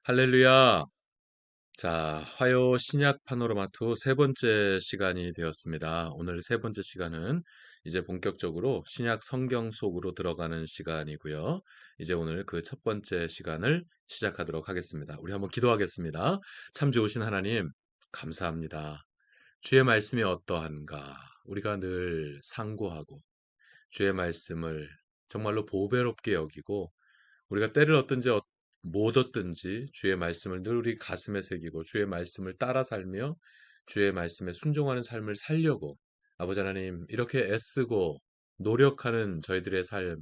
할렐루야. 자, 화요 신약 파노라마 투 세 번째 시간이 되었습니다. 오늘 세 번째 시간은 이제 본격적으로 신약 성경 속으로 들어가는 시간이고요. 이제 오늘 그 첫 번째 시간을 시작하도록 하겠습니다. 우리 한번 기도하겠습니다. 참 좋으신 하나님, 감사합니다. 주의 말씀이 어떠한가? 우리가 늘 상고하고 주의 말씀을 정말로 보배롭게 여기고 우리가 때를 얻든지 못 얻든지 주의 말씀을 늘 우리 가슴에 새기고 주의 말씀을 따라 살며 주의 말씀에 순종하는 삶을 살려고 아버지 하나님 이렇게 애쓰고 노력하는 저희들의 삶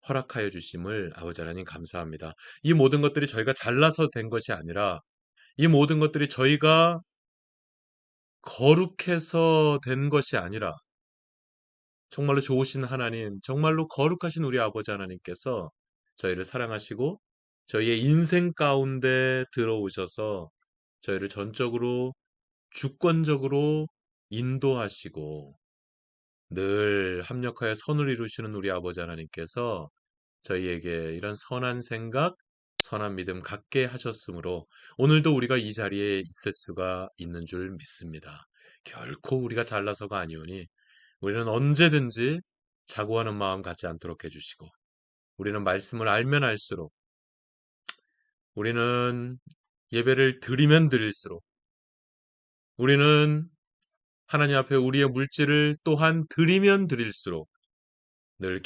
허락하여 주심을 아버지 하나님 감사합니다. 이 모든 것들이 저희가 잘나서 된 것이 아니라 이 모든 것들이 저희가 거룩해서 된 것이 아니라 정말로 좋으신 하나님, 정말로 거룩하신 우리 아버지 하나님께서 저희를 사랑하시고 저희의 인생 가운데 들어오셔서 저희를 전적으로 주권적으로 인도하시고 늘 합력하여 선을 이루시는 우리 아버지 하나님께서 저희에게 이런 선한 생각, 선한 믿음 갖게 하셨으므로 오늘도 우리가 이 자리에 있을 수가 있는 줄 믿습니다. 결코 우리가 잘나서가 아니오니 우리는 언제든지 자고하는 마음 갖지 않도록 해주시고 우리는 말씀을 알면 알수록 우리는 예배를 드리면 드릴수록 우리는 하나님 앞에 우리의 물질을 또한 드리면 드릴수록 늘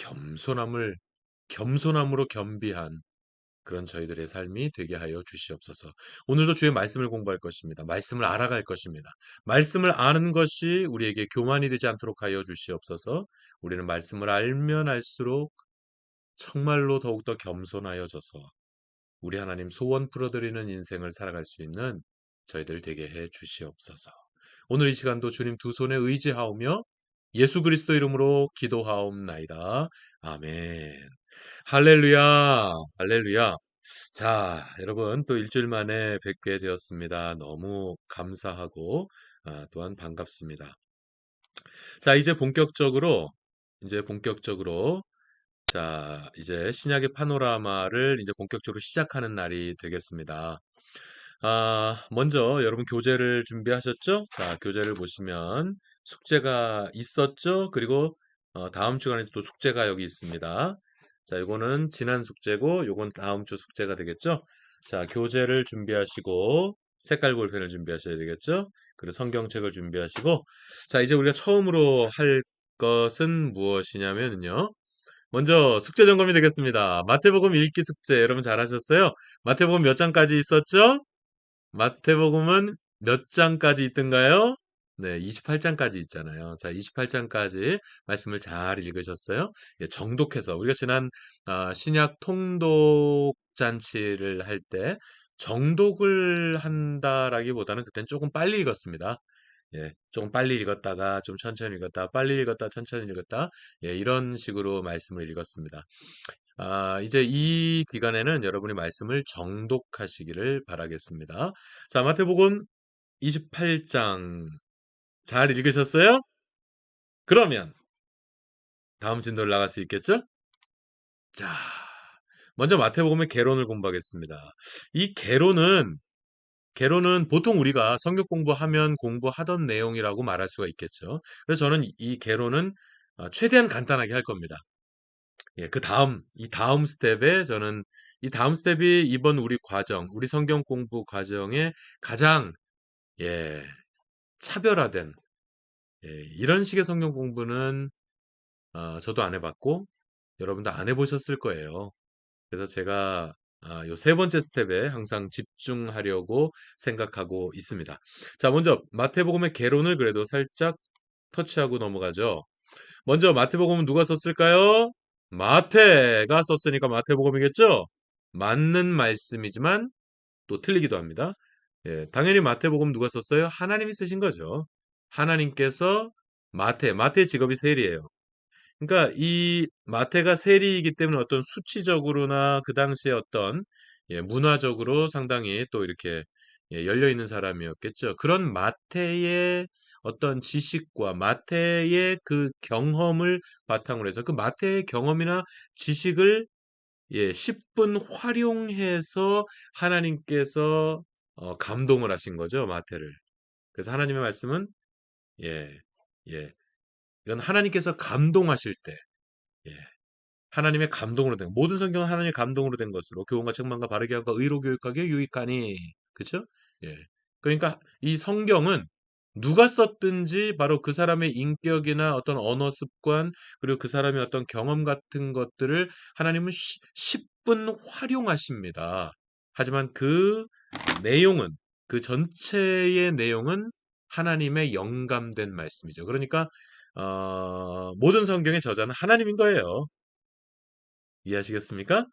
겸손함으로 겸비한 그런 저희들의 삶이 되게 하여 주시옵소서. 오늘도 주의 말씀을 공부할 것입니다. 말씀을 알아갈 것입니다. 말씀을 아는 것이 우리에게 교만이 되지 않도록 하여 주시옵소서. 우리는 말씀을 알면 알수록 정말로 더욱더 겸손하여져서 우리 하나님 소원 풀어드리는 인생을 살아갈 수 있는 저희들 되게 해 주시옵소서. 오늘 이 시간도 주님 두 손에 의지하오며 예수 그리스도 이름으로 기도하옵나이다. 아멘. 할렐루야. 할렐루야. 자, 여러분 또 일주일 만에 뵙게 되었습니다. 너무 감사하고 또한 반갑습니다. 자, 이제 본격적으로 자, 이제 신약의 파노라마를 이제 본격적으로 시작하는 날이 되겠습니다. 먼저 여러분 교재를 준비하셨죠? 자, 교재를 보시면 숙제가 있었죠? 그리고 다음 주간에 또 숙제가 여기 있습니다. 자, 이거는 지난 숙제고 요건 다음 주 숙제가 되겠죠? 자, 교재를 준비하시고 색깔 볼펜을 준비하셔야 되겠죠? 그리고 성경책을 준비하시고 자, 이제 우리가 처음으로 할 것은 무엇이냐면요. 먼저 숙제 점검이 되겠습니다. 마태복음 읽기 숙제 여러분 잘하셨어요? 마태복음 몇 장까지 있었죠? 마태복음은 몇 장까지 있던가요? 네, 28장까지 있잖아요. 자, 28장까지 말씀을 잘 읽으셨어요? 예, 정독해서 우리가 지난 신약 통독 잔치를 할 때 정독을 한다라기보다는 그때는 조금 빨리 읽었습니다. 예, 조금 빨리 읽었다가 좀 천천히 읽었다, 빨리 읽었다, 천천히 읽었다, 예, 이런 식으로 말씀을 읽었습니다. 이제 이 기간에는 여러분이 말씀을 정독하시기를 바라겠습니다. 자, 마태복음 28장 잘 읽으셨어요? 그러면 다음 진도를 나갈 수 있겠죠? 자, 먼저 마태복음의 개론을 공부하겠습니다. 이 개론은 보통 우리가 성경 공부하면 공부하던 내용이라고 말할 수가 있겠죠. 그래서 저는 이 개론은 최대한 간단하게 할 겁니다. 예, 이 다음 스텝에 저는 이 다음 스텝이 이번 우리 성경 공부 과정의 가장, 예, 차별화된, 예, 이런 식의 성경 공부는, 저도 안 해봤고, 여러분도 안 해보셨을 거예요. 그래서 제가, 요 세 번째 스텝에 항상 집중하려고 생각하고 있습니다. 자, 먼저 마태복음의 개론을 그래도 살짝 터치하고 넘어가죠. 먼저 마태복음은 누가 썼을까요? 마태가 썼으니까 마태복음이겠죠? 맞는 말씀이지만 또 틀리기도 합니다. 예, 당연히 마태복음 누가 썼어요? 하나님이 쓰신 거죠. 하나님께서 마태의 직업이 세리예요. 그러니까 이 마태가 세리이기 때문에 어떤 수치적으로나 그 당시에 어떤 문화적으로 상당히 또 이렇게 열려 있는 사람이었겠죠. 그런 마태의 어떤 지식과 마태의 그 경험을 바탕으로 해서 그 마태의 경험이나 지식을 예, 10분 활용해서 하나님께서 감동을 하신 거죠, 마태를. 그래서 하나님의 말씀은 예, 예, 이건 하나님께서 감동하실 때, 예, 하나님의 감동으로 된 모든 성경은 하나님의 감동으로 된 것으로 교훈과 책망과 바르게 하고 의로 교육하기에 유익하니, 그렇죠? 예, 그러니까 이 성경은 누가 썼든지 바로 그 사람의 인격이나 어떤 언어 습관 그리고 그 사람의 어떤 경험 같은 것들을 하나님은 10분 활용하십니다. 하지만 그 내용은 그 전체의 내용은 하나님의 영감된 말씀이죠. 그러니까 모든 성경의 저자는 하나님인 거예요. 이해하시겠습니까?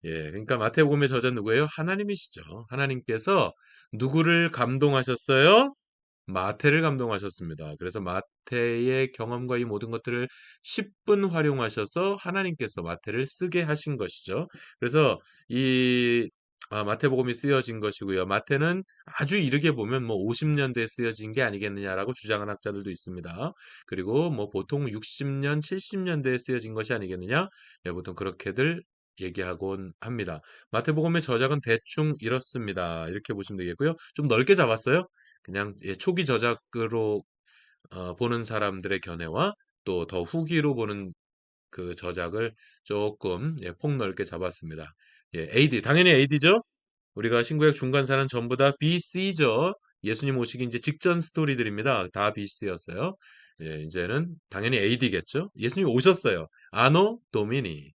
예, 그러니까 마태복음의 저자 누구예요? 하나님이시죠. 하나님께서 누구를 감동하셨어요? 마태를 감동하셨습니다. 그래서 마태의 경험과 이 모든 것들을 10분 활용하셔서 하나님께서 마태를 쓰게 하신 것이죠. 그래서 이 마태복음이 쓰여진 것이고요. 마태는 아주 이르게 보면 뭐 50년대에 쓰여진 게 아니겠느냐라고 주장하는 학자들도 있습니다. 그리고 뭐 보통 60년, 70년대에 쓰여진 것이 아니겠느냐? 예, 보통 그렇게들 얘기하곤 합니다. 마태복음의 저작은 대충 이렇습니다. 이렇게 보시면 되겠고요. 좀 넓게 잡았어요. 그냥 예, 초기 저작으로 보는 사람들의 견해와 또 더 후기로 보는 그 저작을 조금 예, 폭넓게 잡았습니다. 예, AD 당연히 AD죠. 우리가 신구약 중간사는 전부 다 BC죠. 예수님 오시기 이제 직전 스토리들입니다. 다 BC였어요. 예, 이제는 당연히 AD겠죠. 예수님 오셨어요. 아노 도미니.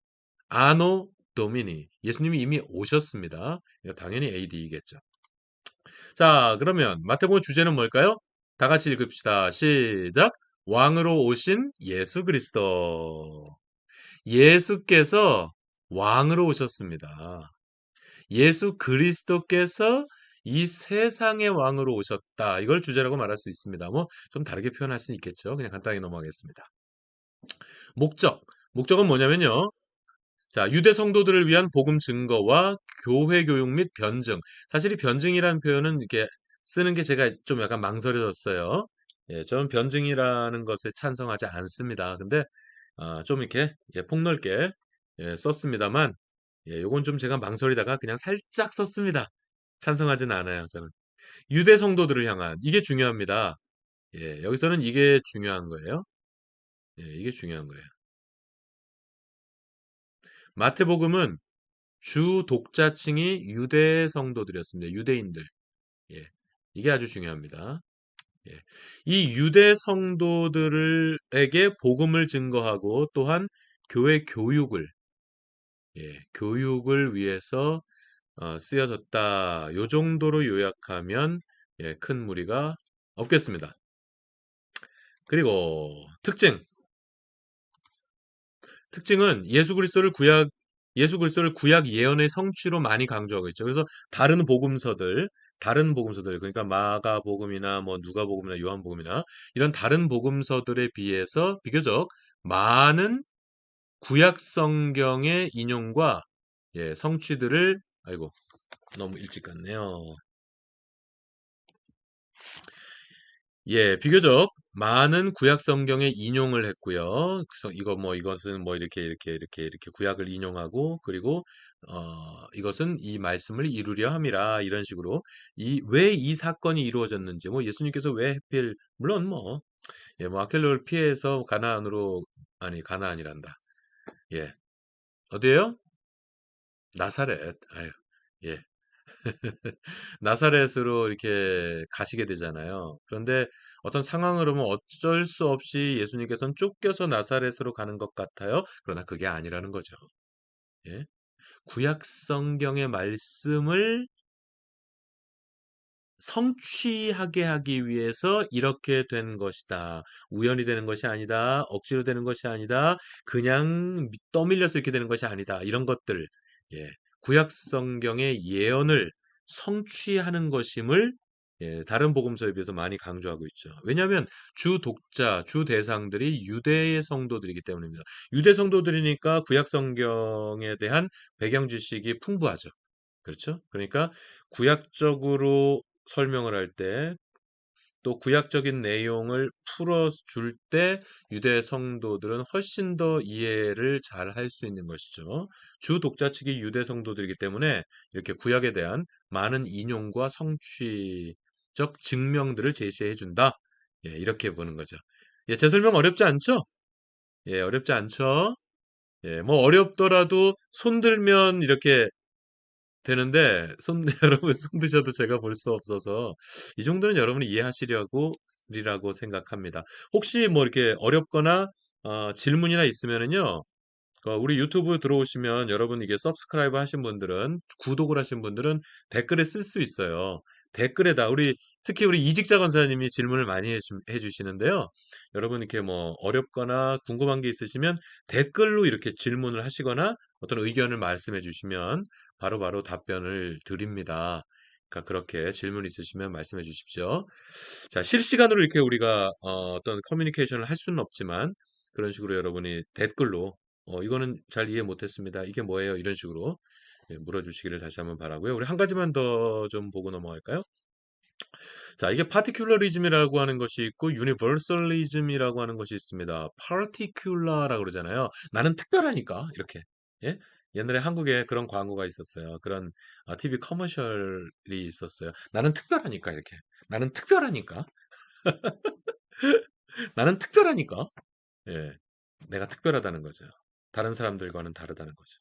아노 도미니. 예수님이 이미 오셨습니다. 그러니까 당연히 AD이겠죠. 자, 그러면 마태복음 주제는 뭘까요? 다 같이 읽읍시다. 시작. 왕으로 오신 예수 그리스도. 예수께서 왕으로 오셨습니다. 예수 그리스도께서 이 세상의 왕으로 오셨다. 이걸 주제라고 말할 수 있습니다. 뭐 좀 다르게 표현할 수 있겠죠. 그냥 간단하게 넘어가겠습니다. 목적. 목적은 뭐냐면요. 자, 유대 성도들을 위한 복음 증거와 교회 교육 및 변증. 사실 이 변증이라는 표현은 이렇게 쓰는 게 제가 좀 약간 망설여졌어요. 예, 저는 변증이라는 것에 찬성하지 않습니다. 근데 좀 이렇게 예, 폭넓게 예, 썼습니다만 예, 요건 좀 제가 망설이다가 그냥 살짝 썼습니다. 찬성하지는 않아요, 저는. 유대 성도들을 향한 이게 중요합니다. 예, 여기서는 이게 중요한 거예요. 예, 이게 중요한 거예요. 마태복음은 주 독자층이 유대 성도들이었습니다. 유대인들. 예. 이게 아주 중요합니다. 예. 이 유대 성도들에게 복음을 증거하고 또한 교회 교육을 예, 교육을 위해서 쓰여졌다. 요 정도로 요약하면 예, 큰 무리가 없겠습니다. 그리고 특징은 예수 그리스도를 구약 예언의 성취로 많이 강조하고 있죠. 그래서 다른 복음서들 그러니까 마가복음이나 뭐 누가복음이나 요한복음이나 이런 다른 복음서들에 비해서 비교적 많은 구약 성경의 인용과 예, 성취들을 아이고 너무 일찍 갔네요. 예, 비교적 많은 구약 성경에 인용을 했고요. 그래서 이것은 뭐 이렇게 구약을 인용하고 그리고 이것은 이 말씀을 이루려 함이라 이런 식으로 이 왜 이 사건이 이루어졌는지 뭐 예수님께서 왜 하필 물론 뭐 예, 뭐 아켈로를 피해서 가나안으로 아니 가나안이란다. 예. 어디예요? 나사렛. 아유. 예. 나사렛으로 이렇게 가시게 되잖아요. 그런데 어떤 상황으로 보면 어쩔 수 없이 예수님께서는 쫓겨서 나사렛으로 가는 것 같아요. 그러나 그게 아니라는 거죠. 예. 구약 성경의 말씀을 성취하게 하기 위해서 이렇게 된 것이다. 우연히 되는 것이 아니다. 억지로 되는 것이 아니다. 그냥 떠밀려서 이렇게 되는 것이 아니다. 이런 것들, 예, 구약 성경의 예언을 성취하는 것임을 예, 다른 복음서에 비해서 많이 강조하고 있죠. 왜냐하면 주 독자, 주 대상들이 유대의 성도들이기 때문입니다. 유대 성도들이니까 구약 성경에 대한 배경 지식이 풍부하죠. 그렇죠? 그러니까 구약적으로 설명을 할 때 또 구약적인 내용을 풀어줄 때 유대 성도들은 훨씬 더 이해를 잘 할 수 있는 것이죠. 주 독자 측이 유대 성도들이기 때문에 이렇게 구약에 대한 많은 인용과 성취적 증명들을 제시해 준다. 예, 이렇게 보는 거죠. 예, 제 설명 어렵지 않죠? 예, 어렵지 않죠? 예, 뭐 어렵더라도 손 들면 이렇게 되는데 여러분 손 드셔도 제가 볼 수 없어서 이 정도는 여러분이 이해하시려고 리라고 생각합니다. 혹시 뭐 이렇게 어렵거나 질문이나 있으면은요. 우리 유튜브 들어오시면 여러분 이게 서브스크라이브 하신 분들은 구독을 하신 분들은 댓글에 쓸 수 있어요. 댓글에다 특히 우리 이직자 권사님이 질문을 많이 해주시는데요. 여러분 이렇게 뭐 어렵거나 궁금한 게 있으시면 댓글로 이렇게 질문을 하시거나 어떤 의견을 말씀해 주시면 바로바로 답변을 드립니다. 그러니까 그렇게 질문 있으시면 말씀해 주십시오. 자, 실시간으로 이렇게 우리가 어떤 커뮤니케이션을 할 수는 없지만 그런 식으로 여러분이 댓글로 이거는 잘 이해 못했습니다. 이게 뭐예요? 이런 식으로 예, 물어주시기를 다시 한번 바라고요. 우리 한 가지만 더 좀 보고 넘어갈까요? 자, 이게 파티큘러리즘이라고 하는 것이 있고 유니버설리즘이라고 하는 것이 있습니다. 파티큘러라고 그러잖아요. 나는 특별하니까 이렇게. 예? 옛날에 한국에 그런 광고가 있었어요. 그런 TV 커머셜이 있었어요. 나는 특별하니까 이렇게. 나는 특별하니까. 나는 특별하니까. 예. 내가 특별하다는 거죠. 다른 사람들과는 다르다는 거죠.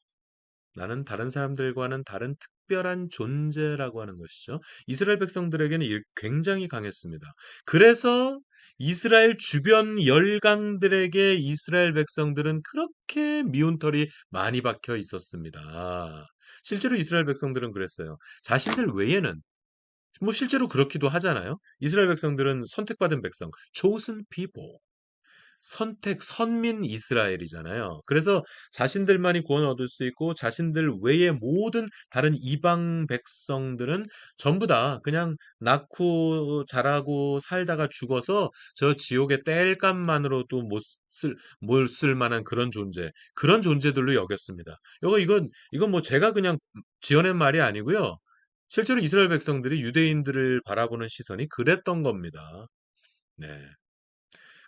나는 다른 사람들과는 다른 특별한 존재라고 하는 것이죠. 이스라엘 백성들에게는 굉장히 강했습니다. 그래서 이스라엘 주변 열강들에게 이스라엘 백성들은 그렇게 미운 털이 많이 박혀 있었습니다. 실제로 이스라엘 백성들은 그랬어요. 자신들 외에는 뭐 실제로 그렇기도 하잖아요. 이스라엘 백성들은 선택받은 백성, chosen people. 선민 이스라엘이잖아요. 그래서 자신들만이 구원을 얻을 수 있고 자신들 외의 모든 다른 이방 백성들은 전부 다 그냥 낳고 자라고 살다가 죽어서 저 지옥의 땔감만으로도 못 쓸 만한 그런 그런 존재들로 여겼습니다. 이건 뭐 제가 그냥 지어낸 말이 아니고요. 실제로 이스라엘 백성들이 유대인들을 바라보는 시선이 그랬던 겁니다. 네.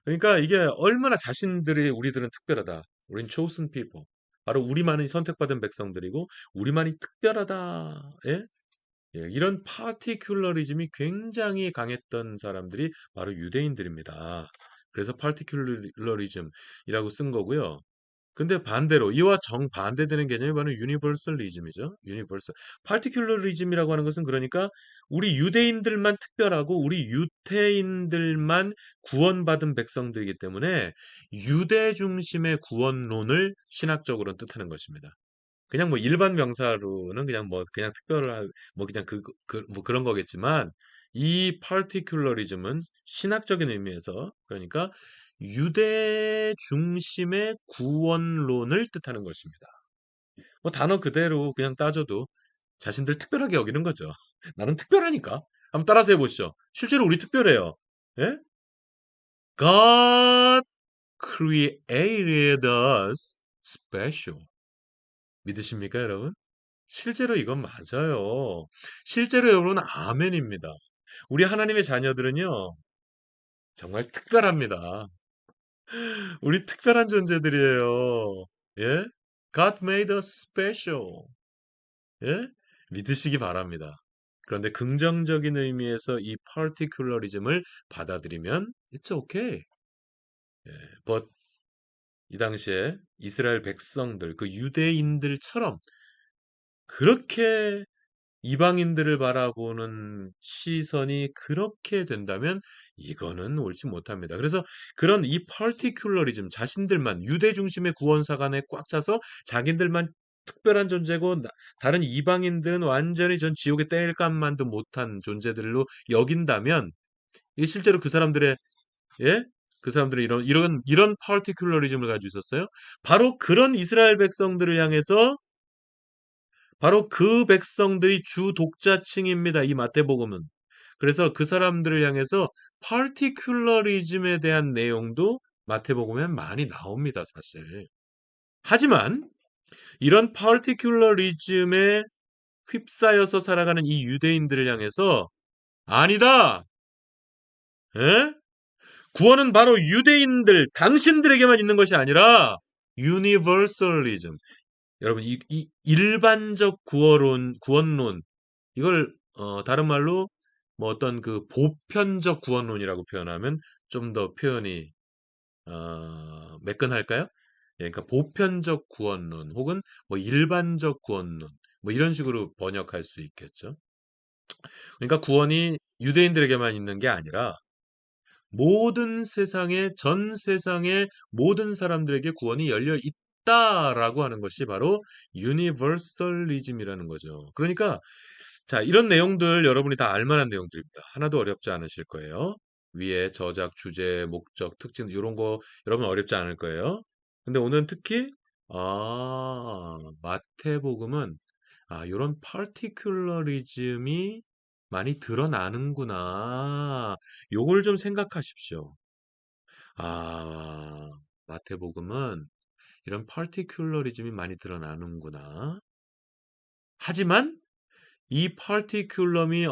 그러니까 이게 얼마나 자신들이 우리들은 특별하다. 우린 chosen people. 바로 우리만이 선택받은 백성들이고 우리만이 특별하다. 예? 예, 이런 파티큘러리즘이 굉장히 강했던 사람들이 바로 유대인들입니다. 그래서 파티큘러리즘이라고 쓴 거고요. 근데 반대로 이와 정반대되는 개념이 바로 유니버설리즘이죠. 유니버설. 파티큘러리즘이라고 하는 것은 그러니까 우리 유대인들만 특별하고 우리 유태인들만 구원받은 백성들이기 때문에 유대 중심의 구원론을 신학적으로는 뜻하는 것입니다. 그냥 뭐 일반 명사로는 그냥 뭐 그냥 특별한 뭐 그냥 뭐 그런 거겠지만 이 파티큘러리즘은 신학적인 의미에서 그러니까 유대 중심의 구원론을 뜻하는 것입니다. 뭐 단어 그대로 그냥 따져도 자신들 특별하게 여기는 거죠. 나는 특별하니까. 한번 따라서 해보시죠. 실제로 우리 특별해요. 예? God created us special. 믿으십니까, 여러분? 실제로 이건 맞아요. 실제로 여러분 아멘입니다. 우리 하나님의 자녀들은요. 정말 특별합니다. 우리 특별한 존재들이에요. 예? God made us special. 예? 믿으시기 바랍니다. 그런데 긍정적인 의미에서 이 particularism을 받아들이면 it's okay. 예, but 이 당시에 이스라엘 백성들, 그 유대인들처럼 그렇게 이방인들을 바라보는 시선이 그렇게 된다면 이거는 옳지 못합니다. 그래서 그런 이 파티큘러리즘 자신들만 유대 중심의 구원사관에 꽉 차서 자기들만 특별한 존재고 다른 이방인들은 완전히 전 지옥의 땔감만도 못한 존재들로 여긴다면 이 실제로 그 사람들의 예? 그 사람들이 이런 파티큘러리즘을 가지고 있었어요. 바로 그런 이스라엘 백성들을 향해서 바로 그 백성들이 주 독자층입니다. 이 마태복음은. 그래서 그 사람들을 향해서 파티큘러리즘에 대한 내용도 마태복음에 많이 나옵니다, 사실. 하지만 이런 파티큘러리즘에 휩싸여서 살아가는 이 유대인들을 향해서 아니다. 예? 구원은 바로 유대인들, 당신들에게만 있는 것이 아니라 유니버설리즘. 여러분 이 일반적 구원론 이걸 다른 말로 뭐 어떤 그 보편적 구원론이라고 표현하면 좀 더 표현이 매끈할까요? 예, 그러니까 보편적 구원론 혹은 뭐 일반적 구원론 뭐 이런 식으로 번역할 수 있겠죠. 그러니까 구원이 유대인들에게만 있는 게 아니라 모든 세상에 전 세상의 모든 사람들에게 구원이 열려 있다라고 하는 것이 바로 유니버설리즘이라는 거죠. 그러니까 자, 이런 내용들 여러분이 다 알만한 내용들입니다. 하나도 어렵지 않으실 거예요. 위에 저작, 주제, 목적, 특징 이런 거 여러분 어렵지 않을 거예요. 근데 오늘은 특히 마태복음은 요런 파티큘러리즘이 많이 드러나는구나. 요걸 좀 생각하십시오. 아, 마태복음은 이런 파티큘러리즘이 많이 드러나는구나. 하지만 이 파티큘러리즘이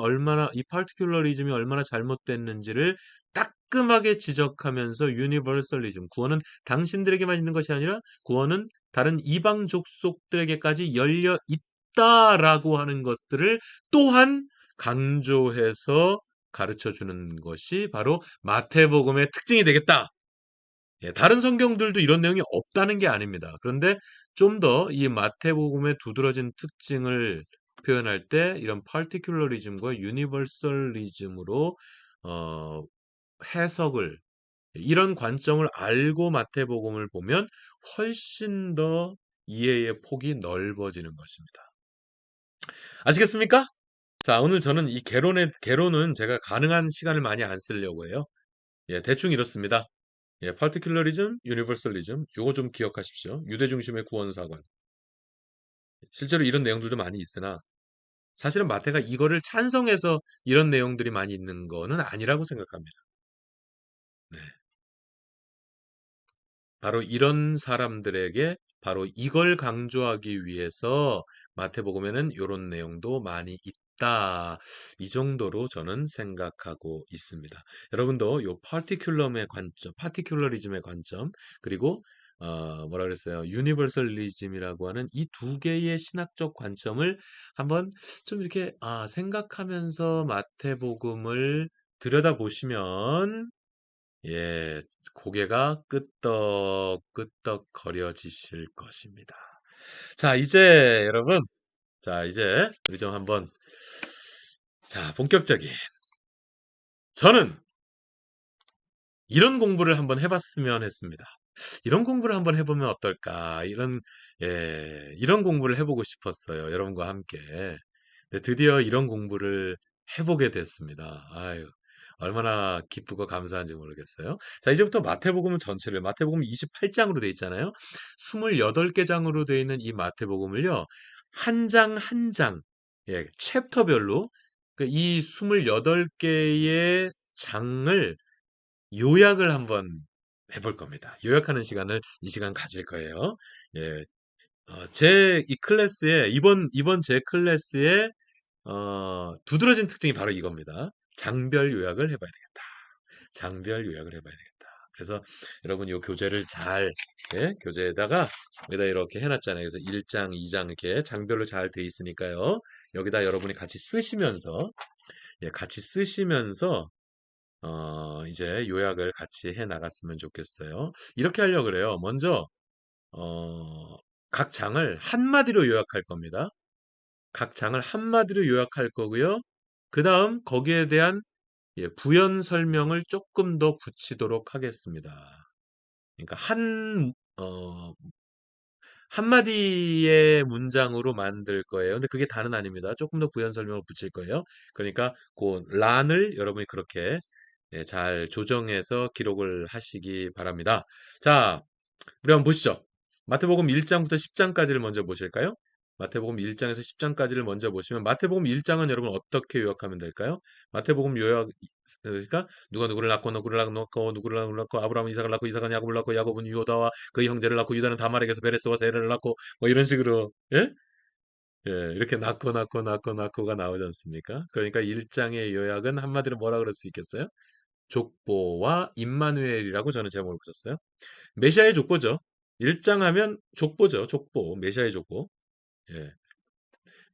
얼마나 잘못됐는지를 따끔하게 지적하면서 유니버설리즘, 구원은 당신들에게만 있는 것이 아니라 구원은 다른 이방 족속들에게까지 열려 있다라고 하는 것들을 또한 강조해서 가르쳐 주는 것이 바로 마태복음의 특징이 되겠다. 예, 다른 성경들도 이런 내용이 없다는 게 아닙니다. 그런데 좀 더 이 마태복음의 두드러진 특징을 표현할 때 이런 파티큘러리즘과 유니버설리즘으로 어, 해석을 이런 관점을 알고 마태복음을 보면 훨씬 더 이해의 폭이 넓어지는 것입니다. 아시겠습니까? 자, 오늘 저는 이 개론은 제가 가능한 시간을 많이 안 쓰려고 해요. 예, 대충 이렇습니다. 예, 파티큘러리즘, 유니버설리즘 요거 좀 기억하십시오. 유대 중심의 구원사관. 실제로 이런 내용들도 많이 있으나 사실은 마태가 이거를 찬성해서 이런 내용들이 많이 있는 거는 아니라고 생각합니다. 네. 바로 이런 사람들에게 바로 이걸 강조하기 위해서 마태복음에는 이런 내용도 많이 있다. 이 정도로 저는 생각하고 있습니다. 여러분도 요 파티큘럼의 관점, 파티큘러리즘의 관점, 그리고 뭐라 그랬어요? 유니버설리즘이라고 하는 이 두 개의 신학적 관점을 한번 좀 이렇게 생각하면서 마태복음을 들여다보시면 예, 고개가 끄덕끄덕 거려지실 것입니다. 자, 이제 여러분, 자, 이제 우리 좀 한번, 자, 본격적인. 저는 이런 공부를 한번 해봤으면 했습니다. 이런 공부를 한번 해보면 어떨까? 이런 공부를 해보고 싶었어요. 여러분과 함께. 네, 드디어 이런 공부를 해보게 됐습니다. 아유, 얼마나 기쁘고 감사한지 모르겠어요. 자, 이제부터 마태복음 전체를, 마태복음 28장으로 돼 있잖아요. 28개 장으로 돼 있는 이 마태복음을요, 한 장 한 장, 예, 챕터별로, 이 28개의 장을 요약을 한번 해볼 겁니다. 요약하는 시간을 이 시간 가질 거예요. 예, 제 이 클래스에 이번 제 클래스에 두드러진 특징이 바로 이겁니다. 장별 요약을 해봐야 되겠다. 장별 요약을 해봐야 되겠다. 그래서 여러분 요 교재를 잘 예, 교재에다가 여기다 이렇게 해놨잖아요. 그래서 1장, 2장 이렇게 장별로 잘 돼 있으니까요. 여기다 여러분이 같이 쓰시면서 예, 같이 쓰시면서 이제 요약을 같이 해 나갔으면 좋겠어요. 이렇게 하려고 그래요. 먼저 어, 각 장을 한마디로 요약할 겁니다. 각 장을 한마디로 요약할 거고요. 그 다음 거기에 대한 예, 부연 설명을 조금 더 붙이도록 하겠습니다. 그러니까 한마디의 문장으로 만들 거예요. 근데 그게 다는 아닙니다. 조금 더 부연 설명을 붙일 거예요. 그러니까 그 란을 여러분이 그렇게 예, 잘 조정해서 기록을 하시기 바랍니다. 자, 우리 한번 보시죠. 마태복음 1장부터 10장까지를 먼저 보실까요? 마태복음 1장에서 10장까지를 먼저 보시면 마태복음 1장은 여러분 어떻게 요약하면 될까요? 마태복음 요약 그러니까 누가 누구를 낳고 아브라함은 이삭을 낳고 이삭은 야곱을 낳고 야곱은 유다와 그의 형제를 낳고 유다는 다말에게서 베레스와 세레를 낳고 뭐 이런 식으로 예? 예, 이렇게 낳고가 나오지 않습니까? 그러니까 1장의 요약은 한마디로 뭐라 그럴 수 있겠어요? 족보와 임마누엘이라고 저는 제목을 붙였어요. 메시아의 족보죠. 1장 하면 족보죠. 족보. 메시아의 족보. 예.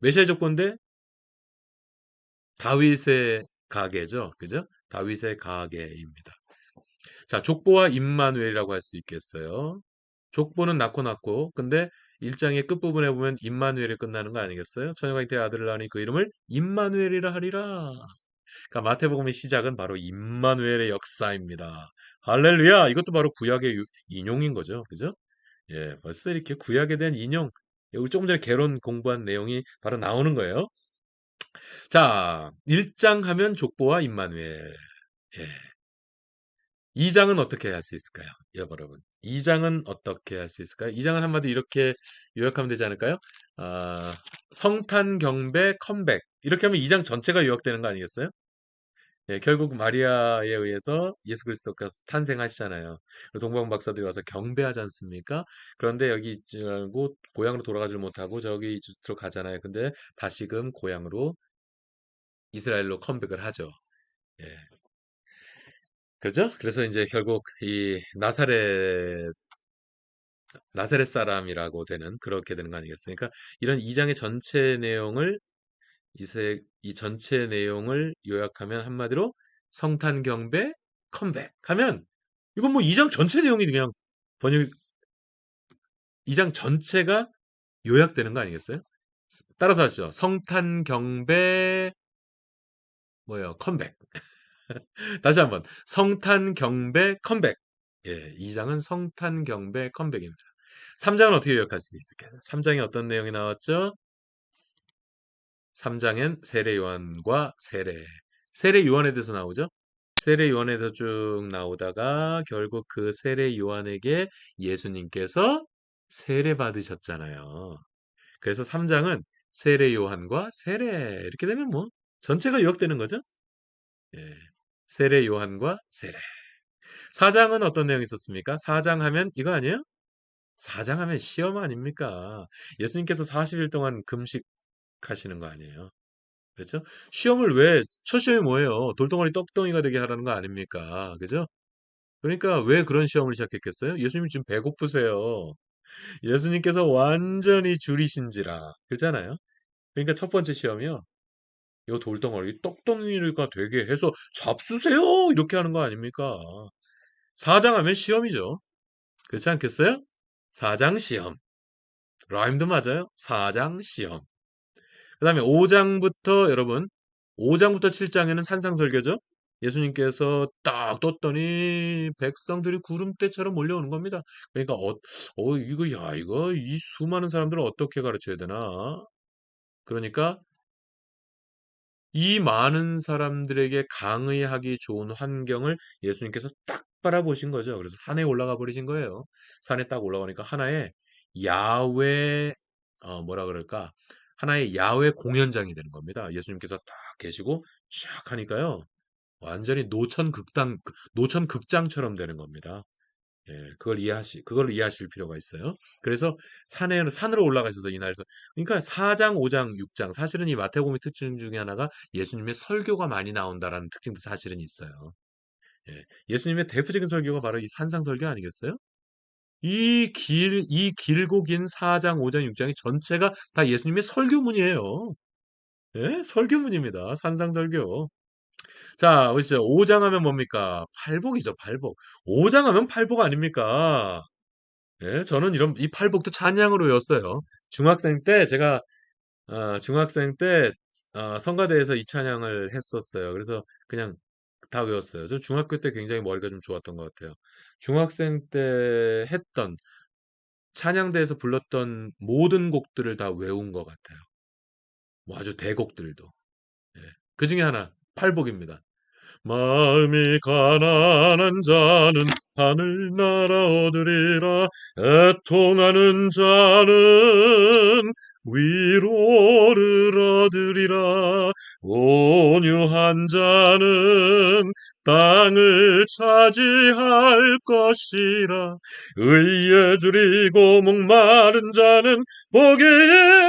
메시아의 족보인데 다윗의 가계죠. 그죠? 다윗의 가계입니다. 자, 족보와 임마누엘이라고 할 수 있겠어요. 족보는 낳고 근데 1장의 끝부분에 보면 임마누엘이 끝나는 거 아니겠어요? 처녀가 잉태의 아들을 낳으니 그 이름을 임마누엘이라 하리라. 그러니까 마태복음의 시작은 바로 임마누엘의 역사입니다. 할렐루야! 이것도 바로 구약의 인용인 거죠. 그죠? 예, 벌써 이렇게 구약에 대한 인용, 우리 조금 전에 개론 공부한 내용이 바로 나오는 거예요. 자, 1장 하면 족보와 임마누엘. 예. 2장은 어떻게 할 수 있을까요? 여러분. 2장은 어떻게 할 수 있을까요? 2장은 한마디 이렇게 요약하면 되지 않을까요? 성탄, 경배, 컴백. 이렇게 하면 2장 전체가 요약되는 거 아니겠어요? 예, 결국 마리아에 의해서 예수 그리스도가 탄생하시잖아요. 동방 박사들이 와서 경배하지 않습니까? 그런데 여기 있지 말고 고향으로 돌아가지 못하고 저기 들어가잖아요. 근데 다시금 고향으로 이스라엘로 컴백을 하죠. 예. 그죠? 그래서 이제 결국 이 나사렛 사람이라고 되는 그렇게 되는 거 아니겠어요? 그러니까 이런 2장의 전체 내용을 이 전체 내용을 요약하면 한마디로 성탄 경배 컴백 하면 이건 뭐 2장 전체 내용이 그냥 번역 2장 전체가 요약되는 거 아니겠어요? 따라서 하시죠. 성탄 경배 뭐예요? 컴백. 다시 한번 성탄 경배 컴백. 예, 2장은 성탄 경배 컴백입니다. 3장은 어떻게 요약할 수 있을까요? 3장에 어떤 내용이 나왔죠? 3장엔 세례 요한과 세례 요한에 대해서 나오죠? 세례 요한에 대해서 쭉 나오다가 결국 그 세례 요한에게 예수님께서 세례 받으셨잖아요. 그래서 3장은 세례 요한과 세례 이렇게 되면 뭐 전체가 요약되는 거죠? 예. 세례 요한과 세례. 4장은 어떤 내용이 있었습니까? 4장 하면 이거 아니에요? 4장 하면 시험 아닙니까? 예수님께서 40일 동안 금식하시는 거 아니에요? 그렇죠? 시험을 첫 시험이 뭐예요? 돌덩어리 떡덩이가 되게 하라는 거 아닙니까? 그죠? 그러니까 왜 그런 시험을 시작했겠어요? 예수님이 지금 배고프세요. 예수님께서 완전히 줄이신지라. 그렇잖아요? 그러니까 첫 번째 시험이요. 이 돌덩어리 떡덩이가 되게 해서 잡수세요. 이렇게 하는 거 아닙니까? 4장 하면 시험이죠. 그렇지 않겠어요? 4장 시험. 라임도 맞아요. 4장 시험. 그 다음에 5장부터 여러분 5장부터 7장에는 산상설교죠. 예수님께서 딱 떴더니 백성들이 구름대처럼 몰려오는 겁니다. 그러니까 이거 이 수많은 사람들을 어떻게 가르쳐야 되나? 그러니까 이 많은 사람들에게 강의하기 좋은 환경을 예수님께서 딱 바라보신 거죠. 그래서 산에 올라가 버리신 거예요. 산에 딱 올라가니까 하나의 야외 뭐라 그럴까? 하나의 야외 공연장이 되는 겁니다. 예수님께서 딱 계시고 쫙 하니까요. 완전히 노천 극장처럼 되는 겁니다. 예, 그걸 이해하실 필요가 있어요. 그래서 산으로 올라가셔서 이날에서, 그러니까 4장, 5장, 6장, 사실은 이 마태복음의 특징 중에 하나가 예수님의 설교가 많이 나온다라는 특징도 사실은 있어요. 예, 예수님의 대표적인 설교가 바로 이 산상설교 아니겠어요? 이 길고 긴 4장, 5장, 6장이 전체가 다 예수님의 설교문이에요. 예, 설교문입니다. 산상설교. 자, 보시죠. 5장 하면 뭡니까? 팔복이죠, 팔복. 5장 하면 팔복 아닙니까? 예, 저는 이 팔복도 찬양으로 외웠어요. 중학생 때 제가 중학생 때 성가대에서 이 찬양을 했었어요. 그래서 그냥 다 외웠어요. 저 중학교 때 굉장히 머리가 좀 좋았던 것 같아요. 중학생 때 했던 찬양대에서 불렀던 모든 곡들을 다 외운 것 같아요. 뭐 아주 대곡들도. 예. 그 중에 하나 팔복입니다. 마음이 가난한 자는 하늘나라 얻으리라. 애통하는 자는 위로를 얻으리라. 온유한 자는 땅을 차지할 것이라. 의에 줄이고 목마른 자는 복이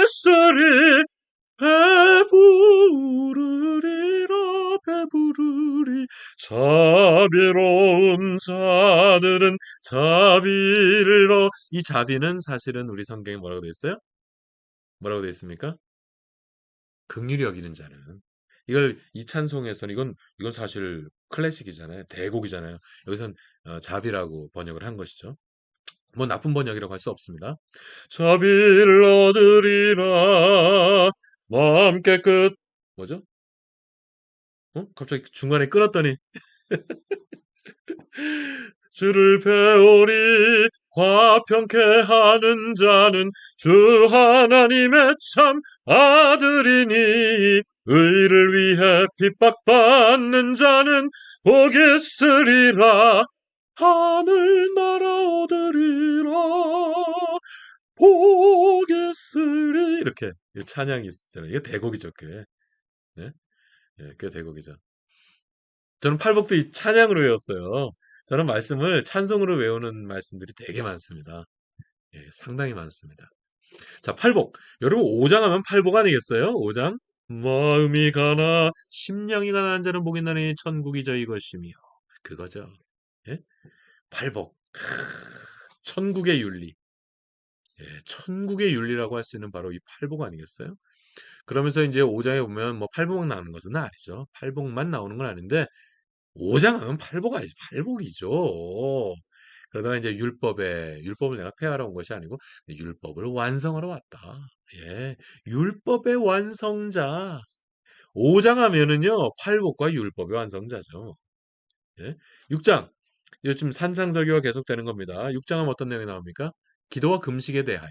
있으리. 배부르리라 배부르리 자비로운 자들은 자비를 이 자비는 사실은 우리 성경에 뭐라고 돼 있어요? 뭐라고 돼 있습니까? 긍휼히 여기는 자는. 이걸 이 찬송에서는 이건 사실 클래식이잖아요. 대곡이잖아요. 여기선 자비라고 번역을 한 것이죠. 뭐 나쁜 번역이라고 할 수 없습니다. 자비를 얻으리라 마음 깨끗 뭐죠? 갑자기 중간에 끊었더니 주를 배우리 화평케 하는 자는 주 하나님의 참 아들이니 의를 위해 핍박받는 자는 복이 있으리라 하늘나라 얻으리라 복이 있으리 이렇게 찬양이 있잖아요. 이게 대곡이죠. 꽤. 네? 예, 꽤 대곡이죠. 저는 팔복도 이 찬양으로 외웠어요. 저는 말씀을 찬송으로 외우는 말씀들이 되게 많습니다. 예, 상당히 많습니다. 자, 팔복. 여러분 5장 하면 팔복 아니겠어요? 5장. 마음이 가나 심령이 가난한 자는 복이 나니 천국이 저희 것이며 그거죠. 예? 팔복. 천국의 윤리. 예, 천국의 윤리라고 할 수 있는 바로 이 팔복 아니겠어요? 그러면서 이제 5장에 보면 뭐 팔복 나오는 것은 아니죠. 팔복만 나오는 건 아닌데 5장 하면 팔복 아니죠. 팔복이죠. 그러다가 이제 율법을 내가 폐하러 온 것이 아니고 율법을 완성하러 왔다. 예. 율법의 완성자. 5장 하면은요, 팔복과 율법의 완성자죠. 예. 6장. 요즘 산상설교가 계속되는 겁니다. 6장 하면 어떤 내용이 나옵니까? 기도와 금식에 대하여.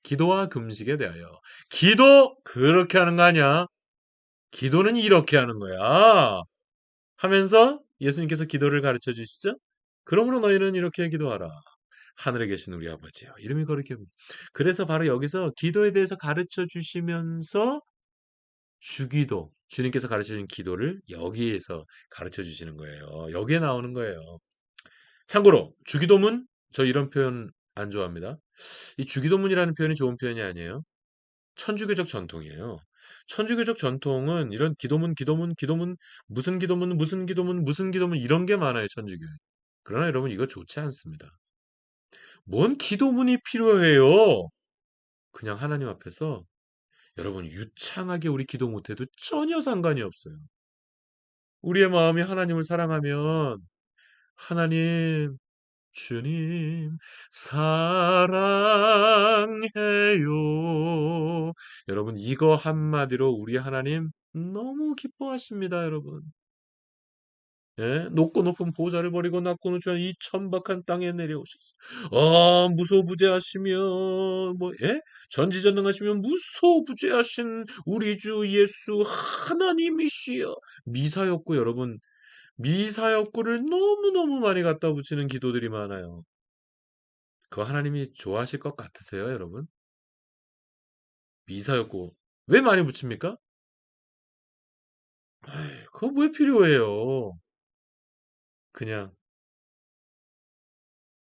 기도와 금식에 대하여. 기도 그렇게 하는 거 아니야? 기도는 이렇게 하는 거야. 하면서 예수님께서 기도를 가르쳐 주시죠. 그러므로 너희는 이렇게 기도하라. 하늘에 계신 우리 아버지요. 이름이 거룩해. 그래서 바로 여기서 기도에 대해서 가르쳐 주시면서 주기도, 주님께서 가르쳐 주신 기도를 여기에서 가르쳐 주시는 거예요. 여기에 나오는 거예요. 참고로 주기도문 저 이런 표현 안 좋아합니다. 이 주기도문이라는 표현이 좋은 표현이 아니에요. 천주교적 전통이에요. 천주교적 전통은 이런 기도문, 무슨 기도문, 무슨 기도문, 무슨 기도문 이런 게 많아요, 천주교에. 그러나 여러분 이거 좋지 않습니다. 뭔 기도문이 필요해요? 그냥 하나님 앞에서 여러분 유창하게 우리 기도 못해도 전혀 상관이 없어요. 우리의 마음이 하나님을 사랑하면 하나님, 주님 사랑해요. 여러분 이거 한마디로 우리 하나님 너무 기뻐하십니다, 여러분. 예? 높고 높은 보좌를 버리고 낮고 높은 이 천박한 땅에 내려오셨어요. 무소부재하시며 뭐 예? 전지전능하시며 무소부재하신 우리 주 예수 하나님이시여. 미사역구 여러분 미사역구를 너무너무 많이 갖다 붙이는 기도들이 많아요. 그거 하나님이 좋아하실 것 같으세요, 여러분? 미사역구 왜 많이 붙입니까? 아이, 그거 왜 필요해요? 그냥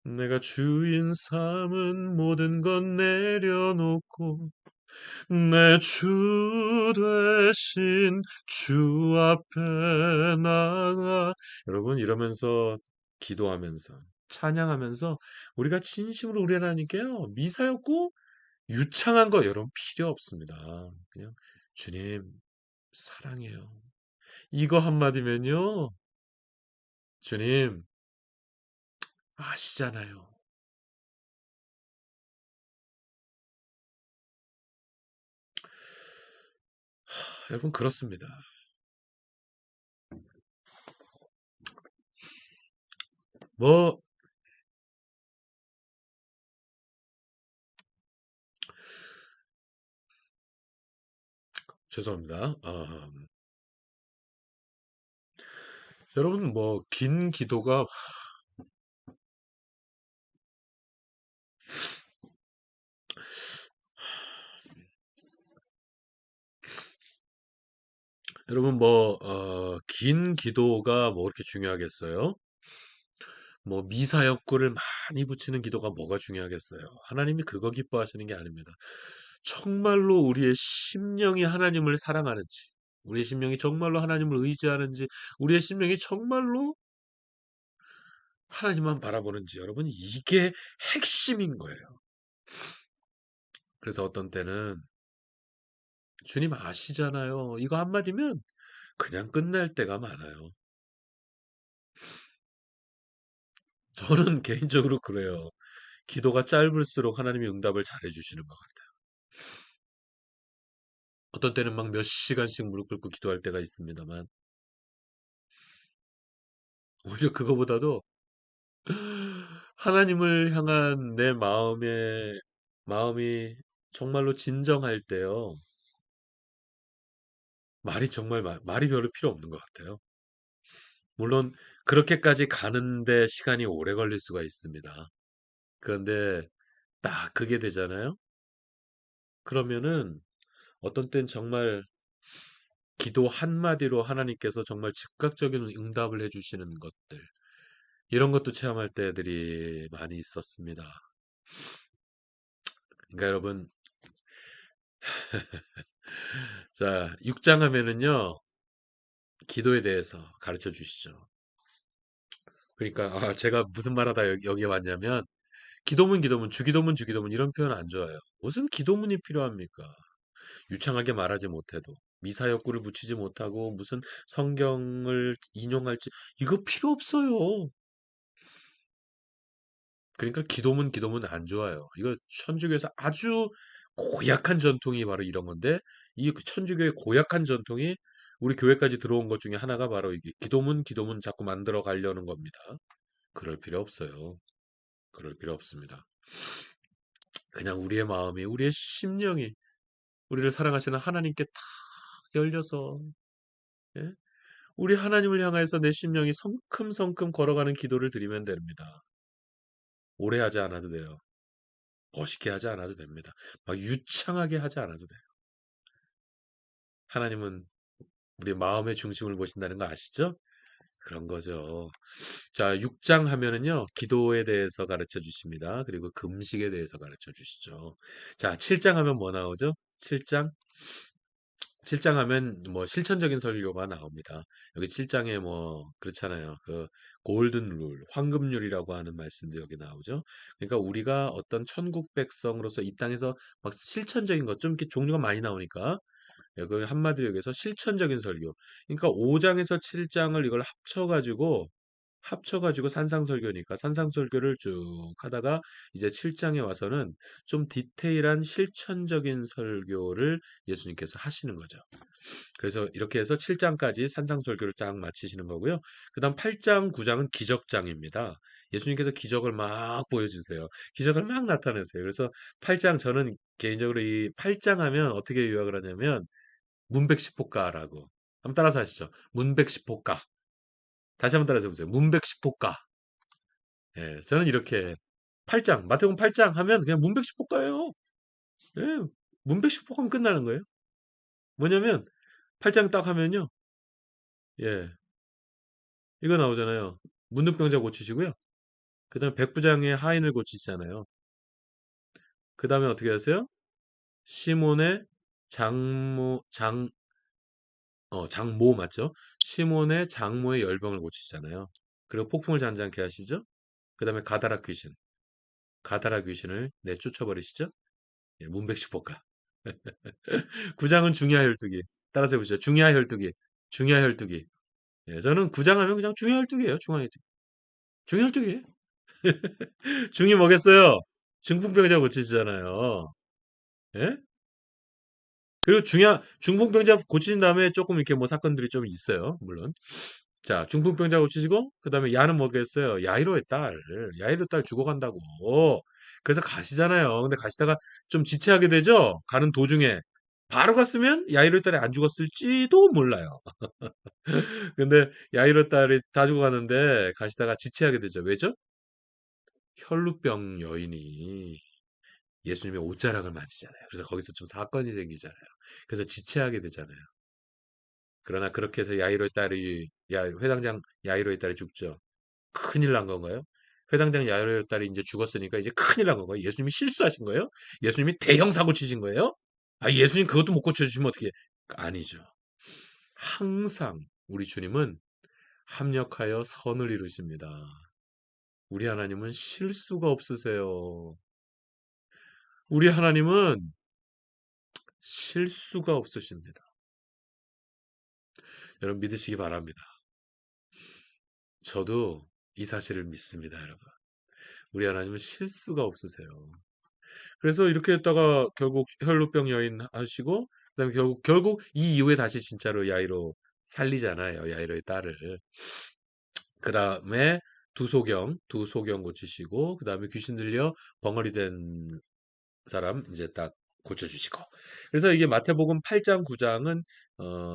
내가 주인 삼은 모든 것 내려놓고 내 주 대신 주 앞에 나가 여러분 이러면서 기도하면서 찬양하면서 우리가 진심으로 우리 하나님께요 미사였고 유창한 거 여러분 필요 없습니다. 그냥 주님 사랑해요. 이거 한마디면요 주님 아시잖아요. 여러분 그렇습니다. 뭐 죄송합니다. 여러분 뭐 긴 기도가 여러분 뭐 긴 기도가 뭐 그렇게 중요하겠어요? 뭐 미사역구를 많이 붙이는 기도가 뭐가 중요하겠어요? 하나님이 그거 기뻐하시는 게 아닙니다. 정말로 우리의 심령이 하나님을 사랑하는지 우리의 심령이 정말로 하나님을 의지하는지, 우리의 심령이 정말로 하나님만 바라보는지, 여러분, 이게 핵심인 거예요. 그래서 어떤 때는 주님 아시잖아요. 이거 한마디면 그냥 끝날 때가 많아요. 저는 개인적으로 그래요. 기도가 짧을수록 하나님이 응답을 잘해 주시는 것 같아요. 어떤 때는 막 몇 시간씩 무릎 꿇고 기도할 때가 있습니다만, 오히려 그거보다도 하나님을 향한 내 마음이 정말로 진정할 때요. 말이 별로 필요 없는 것 같아요. 물론 그렇게까지 가는데 시간이 오래 걸릴 수가 있습니다. 그런데 딱 그게 되잖아요. 그러면은 어떤 땐 정말 기도 한마디로 하나님께서 정말 즉각적인 응답을 해주시는 것들, 이런 것도 체험할 때들이 많이 있었습니다. 그러니까 여러분, 자, 6장 하면은요, 기도에 대해서 가르쳐 주시죠. 그러니까, 제가 무슨 말하다 여기에 왔냐면, 기도문, 주기도문, 이런 표현 안 좋아요. 무슨 기도문이 필요합니까? 유창하게 말하지 못해도, 미사여구를 붙이지 못하고, 무슨 성경을 인용할지, 이거 필요 없어요. 그러니까 기도문 안 좋아요. 이거 천주교에서 아주 고약한 전통이 바로 이런 건데, 이 천주교의 고약한 전통이 우리 교회까지 들어온 것 중에 하나가 바로 이게 기도문 자꾸 만들어 가려는 겁니다. 그럴 필요 없어요. 그럴 필요 없습니다. 그냥 우리의 마음이, 우리의 심령이 우리를 사랑하시는 하나님께 탁 열려서, 예? 우리 하나님을 향해서 내 심령이 성큼성큼 걸어가는 기도를 드리면 됩니다. 오래 하지 않아도 돼요. 멋있게 하지 않아도 됩니다. 막 유창하게 하지 않아도 돼요. 하나님은 우리 마음의 중심을 보신다는 거 아시죠? 그런 거죠. 자, 6장 하면은요, 기도에 대해서 가르쳐 주십니다. 그리고 금식에 대해서 가르쳐 주시죠. 자, 7장 하면 뭐 나오죠? 7장? 7장 하면 뭐 실천적인 설교가 나옵니다. 여기 7장에 뭐 그렇잖아요. 그 골든 룰, 황금률이라고 하는 말씀도 여기 나오죠. 그러니까 우리가 어떤 천국 백성으로서 이 땅에서 막 실천적인 것 좀 이렇게 종류가 많이 나오니까, 그걸 한마디로 얘기해서 실천적인 설교. 그러니까 5장에서 7장을 이걸 합쳐가지고 산상설교니까 산상설교를 쭉 하다가 이제 7장에 와서는 좀 디테일한 실천적인 설교를 예수님께서 하시는 거죠. 그래서 이렇게 해서 7장까지 산상설교를 쫙 마치시는 거고요. 그 다음 8장, 9장은 기적장입니다. 예수님께서 기적을 막 보여주세요. 기적을 막 나타내세요. 그래서 8장, 저는 개인적으로 이 8장 하면 어떻게 요약을 하냐면 문백십포가라고. 한번 따라서 하시죠. 문백십포가. 다시 한번 따라서 해보세요. 문백십포가. 예, 저는 이렇게 8장, 마태복음 8장 하면 그냥 문백십포가예요. 예, 문백십포가면 끝나는 거예요. 뭐냐면 8장 딱 하면요. 예, 이거 나오잖아요. 문둥병자 고치시고요. 그 다음에 백부장의 하인을 고치시잖아요. 그 다음에 어떻게 하세요? 시몬의 장모 맞죠? 시몬의 장모의 열병을 고치시잖아요. 그리고 폭풍을 잔잔케 하시죠? 그 다음에 가다라 귀신을 내쫓아버리시죠? 예, 문백식복가. 구장은 중야 혈투기. 따라서 해보시죠. 중야 혈투기. 중야 혈투기. 예, 저는 구장하면 그냥 중야 혈투기예요. 중야 혈투기. 중야 혈투기. 중이 뭐겠어요? 중풍병자 고치시잖아요. 예? 그리고 중풍병자 고치신 다음에 조금 이렇게 뭐 사건들이 좀 있어요. 물론. 자, 중풍병자 고치시고, 그 다음에 야는 뭐겠어요? 야이로 딸 죽어간다고. 그래서 가시잖아요. 근데 가시다가 좀 지체하게 되죠? 가는 도중에. 바로 갔으면 야이로 딸이 안 죽었을지도 몰라요. 근데 야이로 딸이 다 죽어가는데 가시다가 지체하게 되죠. 왜죠? 혈루병 여인이 예수님의 옷자락을 만지잖아요. 그래서 거기서 좀 사건이 생기잖아요. 그래서 지체하게 되잖아요. 그러나 그렇게 해서 회당장 야이로의 딸이 죽죠. 큰일 난 건가요? 회당장 야이로의 딸이 이제 죽었으니까 이제 큰일 난 건가요? 예수님이 실수하신 거예요? 예수님이 대형 사고 치신 거예요? 예수님 그것도 못 고쳐주시면 어떻게? 아니죠. 항상 우리 주님은 합력하여 선을 이루십니다. 우리 하나님은 실수가 없으세요. 우리 하나님은 실수가 없으십니다. 여러분 믿으시기 바랍니다. 저도 이 사실을 믿습니다, 여러분. 우리 하나님은 실수가 없으세요. 그래서 이렇게 했다가 결국 혈루병 여인 하시고 그다음에 결국 이 이후에 다시 진짜로 야이로 살리잖아요. 야이로의 딸을. 그다음에 두 소경 고치시고 그다음에 귀신 들려 벙어리 된 사람 이제 딱 고쳐주시고. 그래서 이게 마태복음 8장 9장은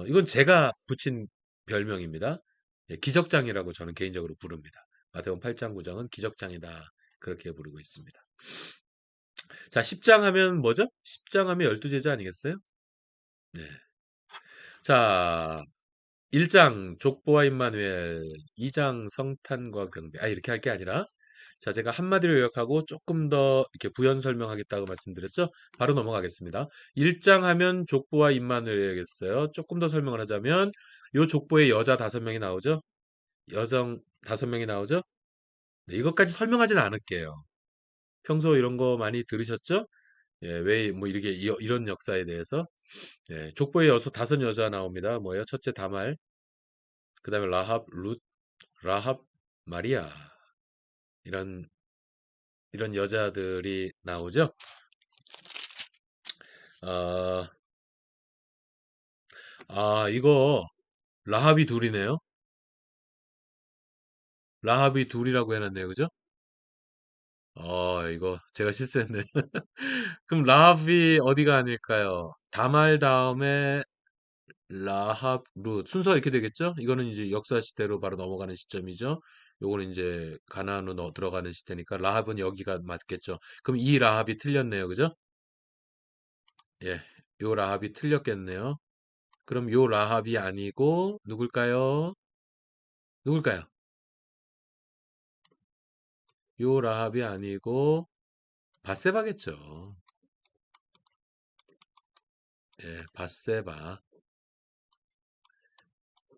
이건 제가 붙인 별명입니다. 예, 기적장이라고 저는 개인적으로 부릅니다. 마태복음 8장 9장은 기적장이다. 그렇게 부르고 있습니다. 자, 10장 하면 뭐죠? 10장 하면 12제자 아니겠어요? 네. 자, 1장 족보와 임마누엘, 2장 성탄과 경배. 이렇게 할 게 아니라 자, 제가 한마디로 요약하고 조금 더 이렇게 부연 설명하겠다고 말씀드렸죠? 바로 넘어가겠습니다. 1장 하면 족보와 임마누엘이겠어요. 조금 더 설명을 하자면 요 족보에 여자 5명이 나오죠? 여성 5명이 나오죠? 네, 이것까지 설명하지는 않을게요. 평소 이런 거 많이 들으셨죠? 예, 왜 뭐 이렇게 이런 역사에 대해서 예, 족보에 다섯 여자 나옵니다. 뭐예요? 첫째 다말, 그다음에 라합, 룻, 라합, 마리아 이런 여자들이 나오죠. 어, 이거 라합이 둘이네요. 라합이 둘이라고 해놨네요, 그죠? 이거 제가 실수했네. 그럼 라합이 어디가 아닐까요? 다말 다음에 라합, 룻 순서 이렇게 되겠죠? 이거는 이제 역사 시대로 바로 넘어가는 시점이죠. 요거는 이제 가나안으로 들어가는 시대니까 라합은 여기가 맞겠죠. 그럼 이 라합이 틀렸네요, 그죠? 예, 요 라합이 틀렸겠네요. 그럼 요 라합이 아니고 누굴까요? 누굴까요? 요 라합이 아니고 바세바겠죠. 예, 바세바.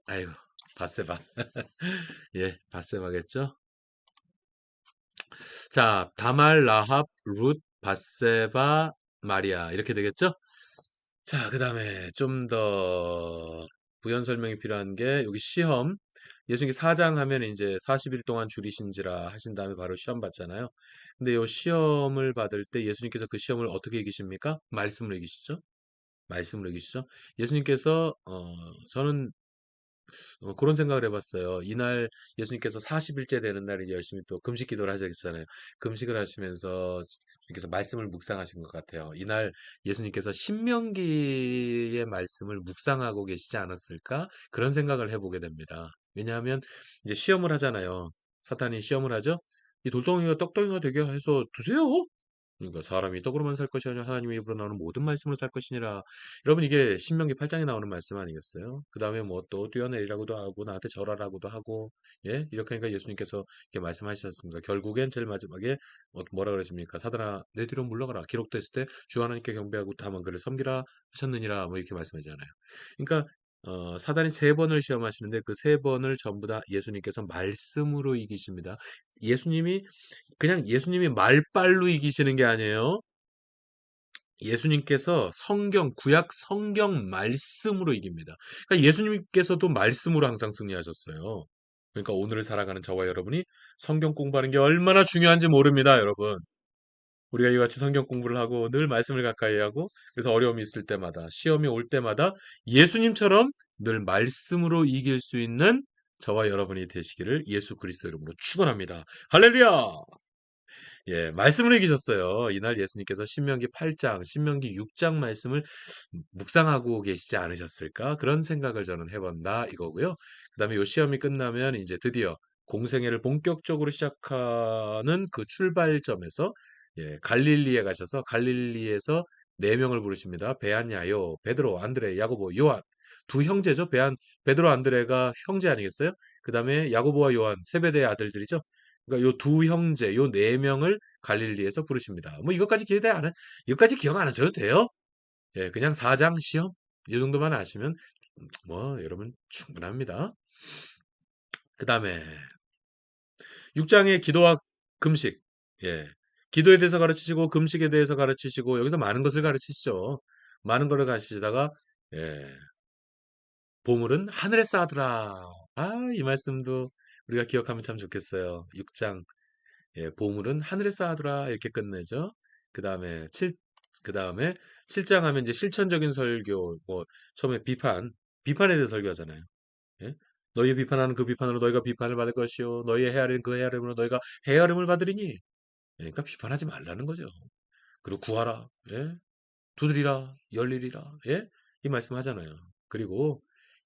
아이고, 바세바. 예, 바세바겠죠. 자, 다말, 라합, 룻, 바세바, 마리아 이렇게 되겠죠? 자, 그 다음에 좀 더 부연 설명이 필요한 게 여기 시험. 예수님께 4장 하면 이제 40일 동안 줄이신지라 하신 다음에 바로 시험 받잖아요. 근데 이 시험을 받을 때 예수님께서 그 시험을 어떻게 이기십니까? 말씀으로 이기시죠? 말씀으로 이기시죠? 예수님께서 저는 그런 생각을 해봤어요. 이날 예수님께서 40일째 되는 날 이제 열심히 또 금식 기도를 하셨잖아요. 금식을 하시면서 주님께서 말씀을 묵상하신 것 같아요. 이날 예수님께서 신명기의 말씀을 묵상하고 계시지 않았을까? 그런 생각을 해보게 됩니다. 왜냐하면 이제 시험을 하잖아요. 사탄이 시험을 하죠. 이 돌덩이가 떡덩이가 되게 해서 드세요. 그러니까 사람이 떡으로만 살 것이 아니라 하나님의 입으로 나오는 모든 말씀을 살 것이니라. 여러분 이게 신명기 8장에 나오는 말씀 아니겠어요? 그 다음에 뭐 또 뛰어내리라고도 하고 나한테 절하라고도 하고 예 이렇게 하니까 예수님께서 이렇게 말씀하셨습니다. 결국엔 제일 마지막에 뭐라 그러십니까? 사단아 내 뒤로 물러가라. 기록됐을 때 주 하나님께 경배하고 다만 그를 섬기라 하셨느니라 뭐 이렇게 말씀하잖아요. 그러니까 사단이 3번을 시험하시는데 그 3번을 전부 다 예수님께서 말씀으로 이기십니다. 예수님이 그냥 예수님이 말빨로 이기시는 게 아니에요. 예수님께서 구약 성경 말씀으로 이깁니다. 그러니까 예수님께서도 말씀으로 항상 승리하셨어요. 그러니까 오늘을 살아가는 저와 여러분이 성경 공부하는 게 얼마나 중요한지 모릅니다, 여러분. 우리가 이같이 성경 공부를 하고 늘 말씀을 가까이 하고 그래서 어려움이 있을 때마다 시험이 올 때마다 예수님처럼 늘 말씀으로 이길 수 있는 저와 여러분이 되시기를 예수 그리스도 이름으로 축원합니다. 할렐루야! 예, 말씀을 이기셨어요. 이날 예수님께서 신명기 8장, 신명기 6장 말씀을 묵상하고 계시지 않으셨을까? 그런 생각을 저는 해본다 이거고요. 그다음에 요 시험이 끝나면 이제 드디어 공생애를 본격적으로 시작하는 그 출발점에서 예, 갈릴리에 가셔서 갈릴리에서 4명을 부르십니다. 베안, 야요, 베드로, 안드레, 야고보, 요한. 두 형제죠. 베드로, 안드레가 형제 아니겠어요? 그다음에 야고보와 요한, 세베대의 아들들이죠. 그러니까 요 두 형제, 요 4명을 갈릴리에서 부르십니다. 뭐 이것까지 기억 안 하셔도 돼요. 예, 그냥 4장 시험. 이 정도만 아시면 뭐 여러분 충분합니다. 그 다음에 6장의 기도와 금식. 예. 기도에 대해서 가르치시고 금식에 대해서 가르치시고 여기서 많은 것을 가르치시죠. 많은 거를 가르치시다가 예. 보물은 하늘에 쌓아두라. 아, 이 말씀도 우리가 기억하면 참 좋겠어요. 6장 예, 보물은 하늘에 쌓아두라 이렇게 끝내죠. 그다음에 7 그다음에 7장 하면 이제 실천적인 설교 뭐 처음에 비판에 대해서 설교하잖아요. 예? 너희 비판하는 그 비판으로 너희가 비판을 받을 것이요 너희의 헤아리는 그 헤아림으로 너희가 헤아림을 받으리니 그러니까 비판하지 말라는 거죠. 그리고 구하라. 예? 두드리라. 열리리라. 예? 이 말씀 하잖아요. 그리고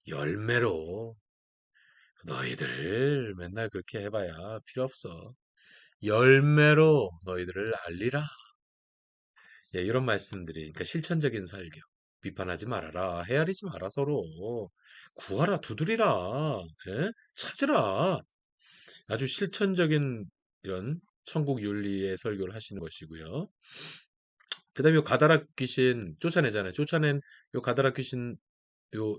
열매로 너희들 맨날 그렇게 해봐야 필요 없어. 열매로 너희들을 알리라. 예, 이런 말씀들이 그러니까 실천적인 설교. 비판하지 말아라. 헤아리지 마라 서로. 구하라. 두드리라. 예? 찾으라. 아주 실천적인 이런 천국 윤리의 설교를 하시는 것이고요. 그다음에 요 가다락 귀신 쫓아내잖아요. 쫓아낸 요 가다락 귀신 요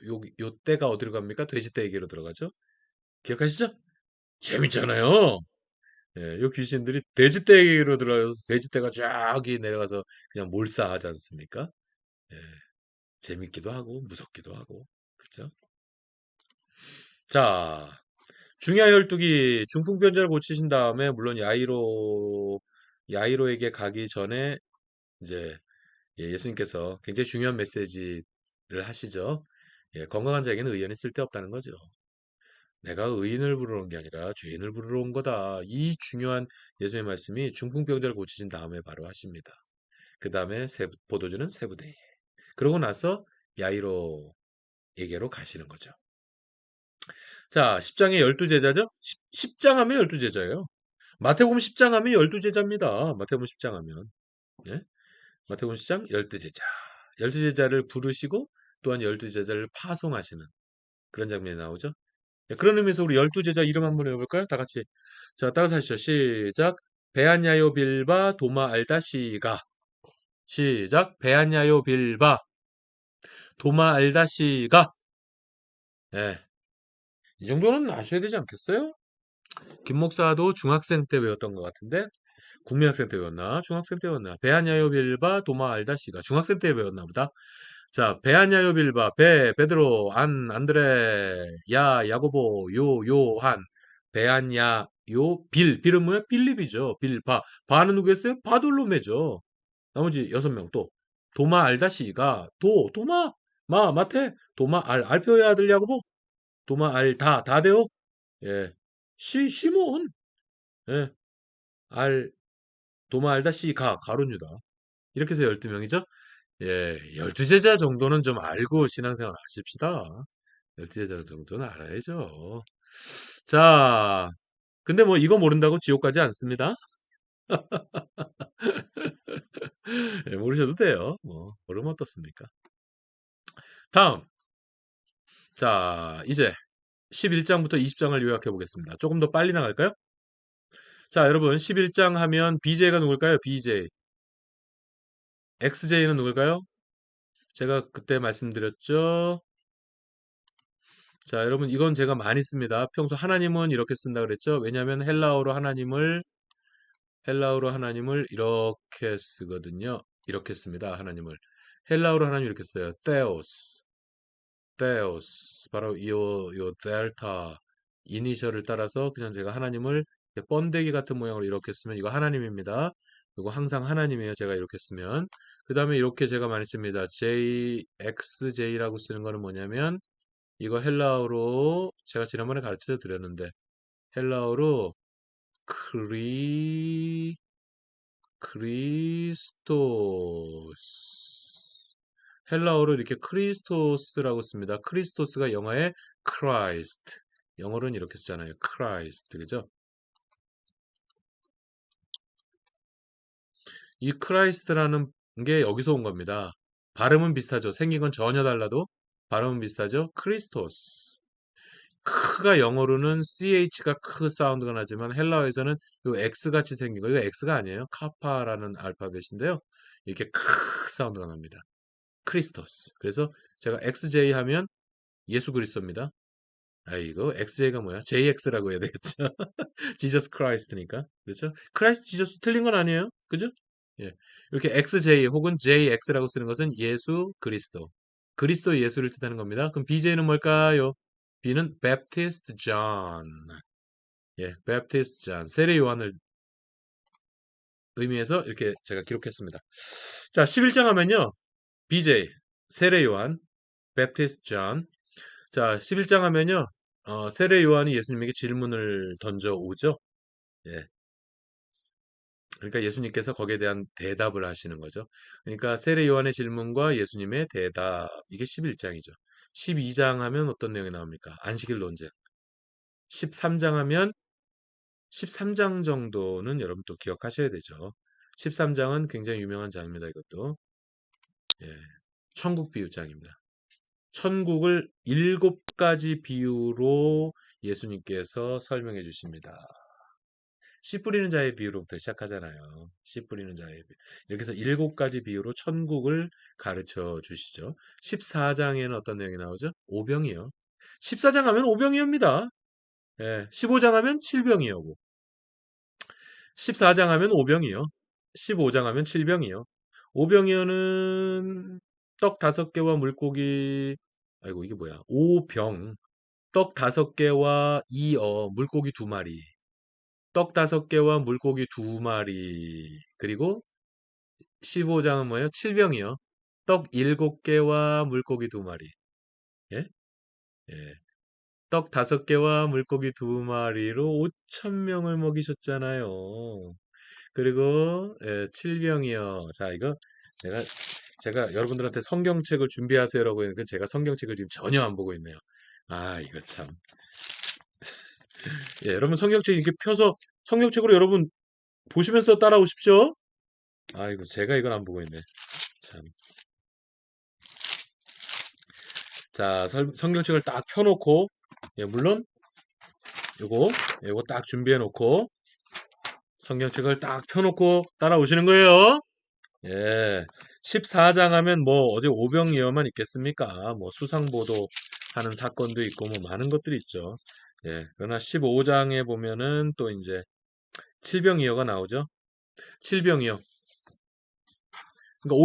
떼가 어디로 갑니까? 돼지 떼에게로 들어가죠. 기억하시죠? 재밌잖아요. 예, 요 귀신들이 돼지 떼에게로 들어가서 돼지 떼가 쫙 내려가서 그냥 몰사하지 않습니까? 예, 재밌기도 하고 무섭기도 하고 그렇죠? 자, 중야 12기 중풍병자를 고치신 다음에 물론 야이로에게 가기 전에 이제 예, 예수님께서 굉장히 중요한 메시지를 하시죠. 예, 건강한 자에게는 의연이 쓸데없다는 거죠. 내가 의인을 부르러 온 게 아니라 죄인을 부르러 온 거다. 이 중요한 예수의 말씀이 중풍병자를 고치신 다음에 바로 하십니다. 그 다음에 포도주는 세부대에. 그러고 나서 야이로에게로 가시는 거죠. 자, 10장의 12제자죠? 10장 하면 12제자예요. 마태복음 10장 하면 12제자입니다. 마태복음 10장 하면. 예? 마태복음 10장 12제자. 12제자를 부르시고 또한 12제자를 파송하시는 그런 장면이 나오죠. 예, 그런 의미에서 우리 12제자 이름 한번 해볼까요? 다 같이. 자, 따라서 하시죠. 시작. 베안야요 빌바 도마 알다시가. 시작. 베안야요 빌바 도마 알다시가. 예. 이 정도는 아셔야 되지 않겠어요? 김 목사도 중학생 때 외웠던 것 같은데 국민학생 때 외웠나? 중학생 때 외웠나? 베아냐요 빌바 도마 알다시가 중학생 때 외웠나 보다. 자, 베아냐요 빌바 베드로 안드레 야고보 요한 베아냐요 빌은 뭐야? 빌립이죠. 바는 누구였어요? 바돌로메죠. 나머지 6명 또 도마 알다시가 도마 마테 도마 알표의 아들 야고보 도마 다데오 예 시몬 예 알 도마 알다시 가룟 유다 이렇게 해서 12명이죠. 예, 12제자 정도는 좀 알고 신앙생활 하십시다. 12제자 정도는 알아야죠. 자, 근데 뭐 이거 모른다고 지옥 가지 않습니다. 예, 모르셔도 돼요. 뭐 모르면 어떻습니까? 다음. 자, 이제 11장부터 20장을 요약해 보겠습니다. 조금 더 빨리 나갈까요? 자, 여러분 11장 하면 BJ가 누굴까요? BJ. XJ는 누굴까요? 제가 그때 말씀드렸죠. 자, 여러분 이건 제가 많이 씁니다. 평소 하나님은 이렇게 쓴다 그랬죠. 왜냐하면 헬라어로 하나님을 이렇게 쓰거든요. 이렇게 씁니다. 하나님을 헬라어로 하나님 이렇게 써요. theos 바로 요 델타 이니셜을 따라서 그냥 제가 하나님을 번데기 같은 모양으로 이렇게 쓰면 이거 하나님입니다. 이거 항상 하나님이에요. 제가 이렇게 쓰면 그 다음에 이렇게 제가 많이 씁니다. JXJ라고 쓰는 거는 뭐냐면 이거 헬라어로 제가 지난번에 가르쳐 드렸는데 헬라어로 크리스토스 헬라어로 이렇게 크리스토스라고 씁니다. 크리스토스가 영어의 Christ 영어로는 이렇게 쓰잖아요. Christ 그죠? 이 Christ라는 게 여기서 온 겁니다. 발음은 비슷하죠. 생긴 건 전혀 달라도 발음은 비슷하죠. 크리스토스 크가 영어로는 CH가 크 사운드가 나지만 헬라어에서는 요 X 같이 생긴 거, 이거 X가 아니에요. 카파라는 알파벳인데요. 이렇게 크 사운드가 납니다. 크리스토스. 그래서 제가 XJ 하면 예수 그리스도입니다. 이거 XJ가 뭐야? JX라고 해야 되겠죠? 지저스 크라이스트니까. 그렇죠? 크라이스트 지저스 틀린 건 아니에요. 그죠? 예. 이렇게 XJ 혹은 JX라고 쓰는 것은 예수 그리스도. 그리스도 예수를 뜻하는 겁니다. 그럼 BJ는 뭘까요? B는 Baptist John. 예, Baptist John. 세례 요한을 의미해서 이렇게 제가 기록했습니다. 자, 11장 하면요. BJ, 세례 요한, Baptist John. 자, 11장 하면요. 세례 요한이 예수님에게 질문을 던져 오죠. 예. 그러니까 예수님께서 거기에 대한 대답을 하시는 거죠. 그러니까 세례 요한의 질문과 예수님의 대답. 이게 11장이죠. 12장 하면 어떤 내용이 나옵니까? 안식일 논쟁. 13장 하면 13장 정도는 여러분 또 기억하셔야 되죠. 13장은 굉장히 유명한 장입니다. 이것도. 예. 천국 비유장입니다. 천국을 7가지 비유로 예수님께서 설명해 주십니다. 씨 뿌리는 자의 비유로부터 시작하잖아요. 씨 뿌리는 자의 비유. 이렇게 해서 7가지 비유로 천국을 가르쳐 주시죠. 14장에는 어떤 내용이 나오죠? 오병이요. 14장 하면 오병이어입니다. 예, 15장 하면 칠병이어고 14장 하면 오병이요. 15장 하면 칠병이요. 오병이어는 떡 5개와 물고기 아이고 이게 뭐야? 오병 떡 5개와 물고기 2마리 떡 5개와 물고기 2마리 그리고 15장은 뭐예요? 칠병이요. 떡 7개와 물고기 2마리 예? 예. 떡 5개와 물고기 2마리로 5,000명을 먹이셨잖아요. 그리고 칠병이요. 자, 이거 내가 제가 여러분들한테 성경책을 준비하세요라고 했는데 제가 성경책을 지금 전혀 안 보고 있네요. 이거 참. 예, 여러분 성경책 이렇게 펴서 성경책으로 여러분 보시면서 따라오십시오. 아이고, 제가 이걸 안 보고 있네. 참. 자, 성경책을 딱 펴놓고, 예, 물론 요거 딱 준비해 놓고 성경책을 딱 펴놓고 따라오시는 거예요. 예. 14장 하면 뭐 어디 오병이어만 있겠습니까? 뭐 수상보도 하는 사건도 있고 뭐 많은 것들이 있죠. 예. 그러나 15장에 보면은 또 이제 칠병이어가 나오죠. 칠병이어. 그러니까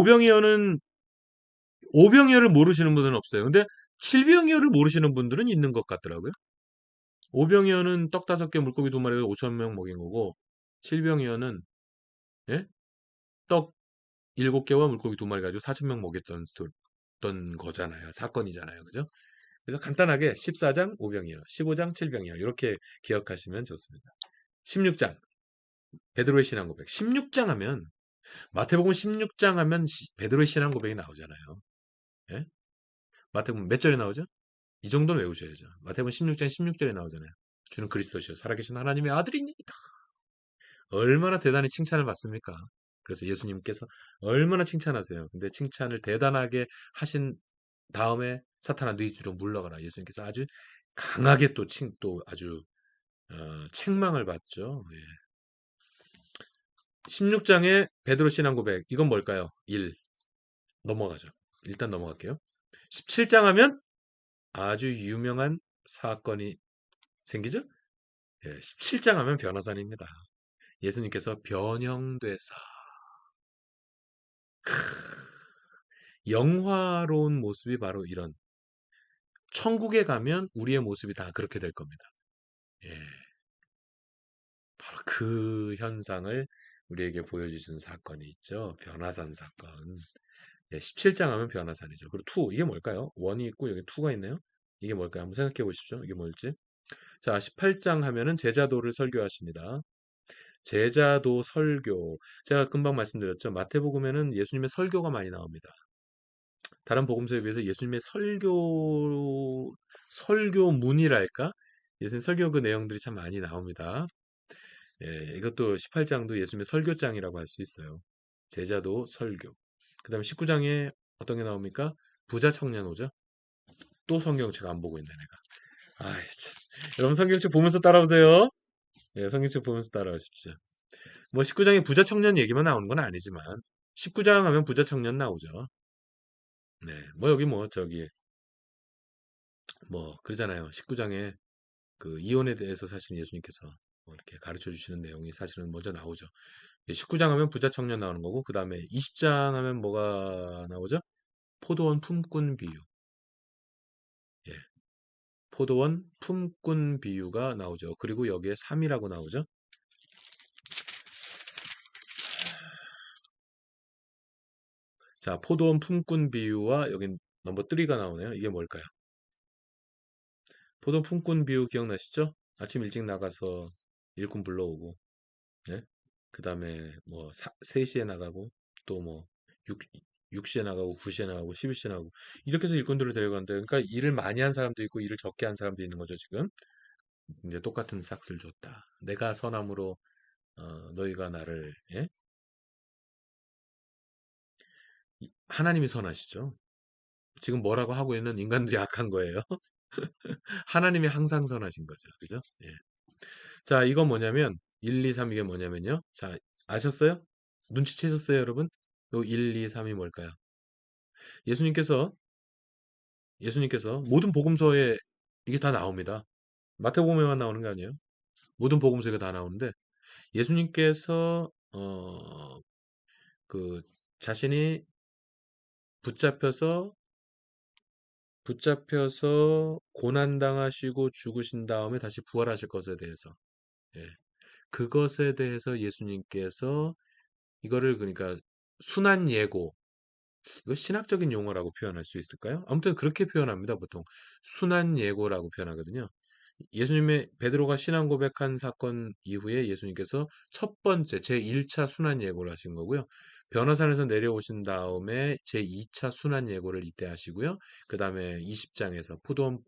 오병이어를 모르시는 분은 없어요. 근데 칠병이어를 모르시는 분들은 있는 것 같더라고요. 오병이어는 떡 5개 물고기 2마리에 5,000명 먹인 거고 칠병이어는 예? 떡 7개와 물고기 2마리 가지고 4,000명 먹였던 거잖아요. 사건이잖아요. 그죠? 그래서 간단하게 14장 오병이어, 15장 칠병이어 이렇게 기억하시면 좋습니다. 16장 베드로의 신앙 고백. 16장 하면 마태복음 16장 하면 베드로의 신앙 고백이 나오잖아요. 예? 마태복음 몇 절에 나오죠? 이 정도는 외우셔야죠. 마태복음 16장 16절에 나오잖아요. 주는 그리스도시요 살아계신 하나님의 아들이니이다. 얼마나 대단히 칭찬을 받습니까? 그래서 예수님께서 얼마나 칭찬하세요. 근데 칭찬을 대단하게 하신 다음에 사탄아 너희 뒤로 물러가라. 예수님께서 아주 강하게 또 아주 책망을 받죠. 예. 16장의 베드로 신앙 고백 이건 뭘까요? 1 넘어가죠. 일단 넘어갈게요. 17장 하면 아주 유명한 사건이 생기죠? 예, 17장 하면 변화산입니다. 예수님께서 변형되사 영화로운 모습이 바로 이런 천국에 가면 우리의 모습이 다 그렇게 될 겁니다. 예, 바로 그 현상을 우리에게 보여주신 사건이 있죠. 변화산 사건. 예, 17장 하면 변화산이죠. 그리고 2, 이게 뭘까요? 1이 있고 여기 2가 있네요. 이게 뭘까요? 한번 생각해 보십시오. 이게 뭘지? 자, 18장 하면은 제자도를 설교하십니다. 제자도 설교. 제가 금방 말씀드렸죠. 마태복음에는 예수님의 설교가 많이 나옵니다. 다른 복음서에 비해서 예수님의 설교문이랄까? 예수님 설교 그 내용들이 참 많이 나옵니다. 예, 이것도 18장도 예수님의 설교장이라고 할 수 있어요. 제자도 설교. 그 다음에 19장에 어떤 게 나옵니까? 부자 청년 오죠? 또 성경책 안 보고 있네, 내가. 참. 여러분 성경책 보면서 따라오세요. 예, 성경책 보면서 따라오십시오. 뭐 19장에 부자 청년 얘기만 나오는 건 아니지만 19장 하면 부자 청년 나오죠. 네. 뭐 여기 뭐 저기 뭐 그러잖아요. 19장에 그 이혼에 대해서 사실 예수님께서 뭐 이렇게 가르쳐 주시는 내용이 사실은 먼저 나오죠. 19장 하면 부자 청년 나오는 거고 그 다음에 20장 하면 뭐가 나오죠? 포도원 품꾼 비유. 예. 포도원 품꾼 비유가 나오죠. 그리고 여기에 3이라고 나오죠. 자, 포도원 품꾼 비유와 여긴 넘버 3가 나오네요. 이게 뭘까요? 포도원 품꾼 비유 기억나시죠? 아침 일찍 나가서 일꾼 불러오고, 네? 그 다음에 뭐 3시에 나가고, 또 뭐 6시에 나가고, 9시에 나가고, 11시에 나가고, 이렇게 해서 일꾼들을 데려가는데, 그러니까 일을 많이 한 사람도 있고, 일을 적게 한 사람도 있는 거죠, 지금. 이제 똑같은 삭스를 줬다. 내가 선함으로, 너희가 나를, 예? 하나님이 선하시죠. 지금 뭐라고 하고 있는 인간들이 악한 거예요. 하나님이 항상 선하신 거죠. 그죠? 예. 자, 이건 뭐냐면 1, 2, 3 이게 뭐냐면요. 자, 아셨어요? 눈치채셨어요, 여러분? 요 1, 2, 3이 뭘까요? 예수님께서 모든 복음서에 이게 다 나옵니다. 마태복음에만 나오는 게 아니에요. 모든 복음서에 다 나오는데 예수님께서 그 자신이 붙잡혀서 고난 당하시고 죽으신 다음에 다시 부활하실 것에 대해서 예. 그것에 대해서 예수님께서 이거를 그러니까 순한 예고, 이거 신학적인 용어라고 표현할 수 있을까요? 아무튼 그렇게 표현합니다, 보통. 순한 예고라고 표현하거든요. 예수님의 베드로가 신앙 고백한 사건 이후에 예수님께서 첫 번째 제1차 순환 예고를 하신 거고요. 변호사에서 내려오신 다음에 제2차 순환 예고를 이때 하시고요. 그 다음에 20장에서 포도원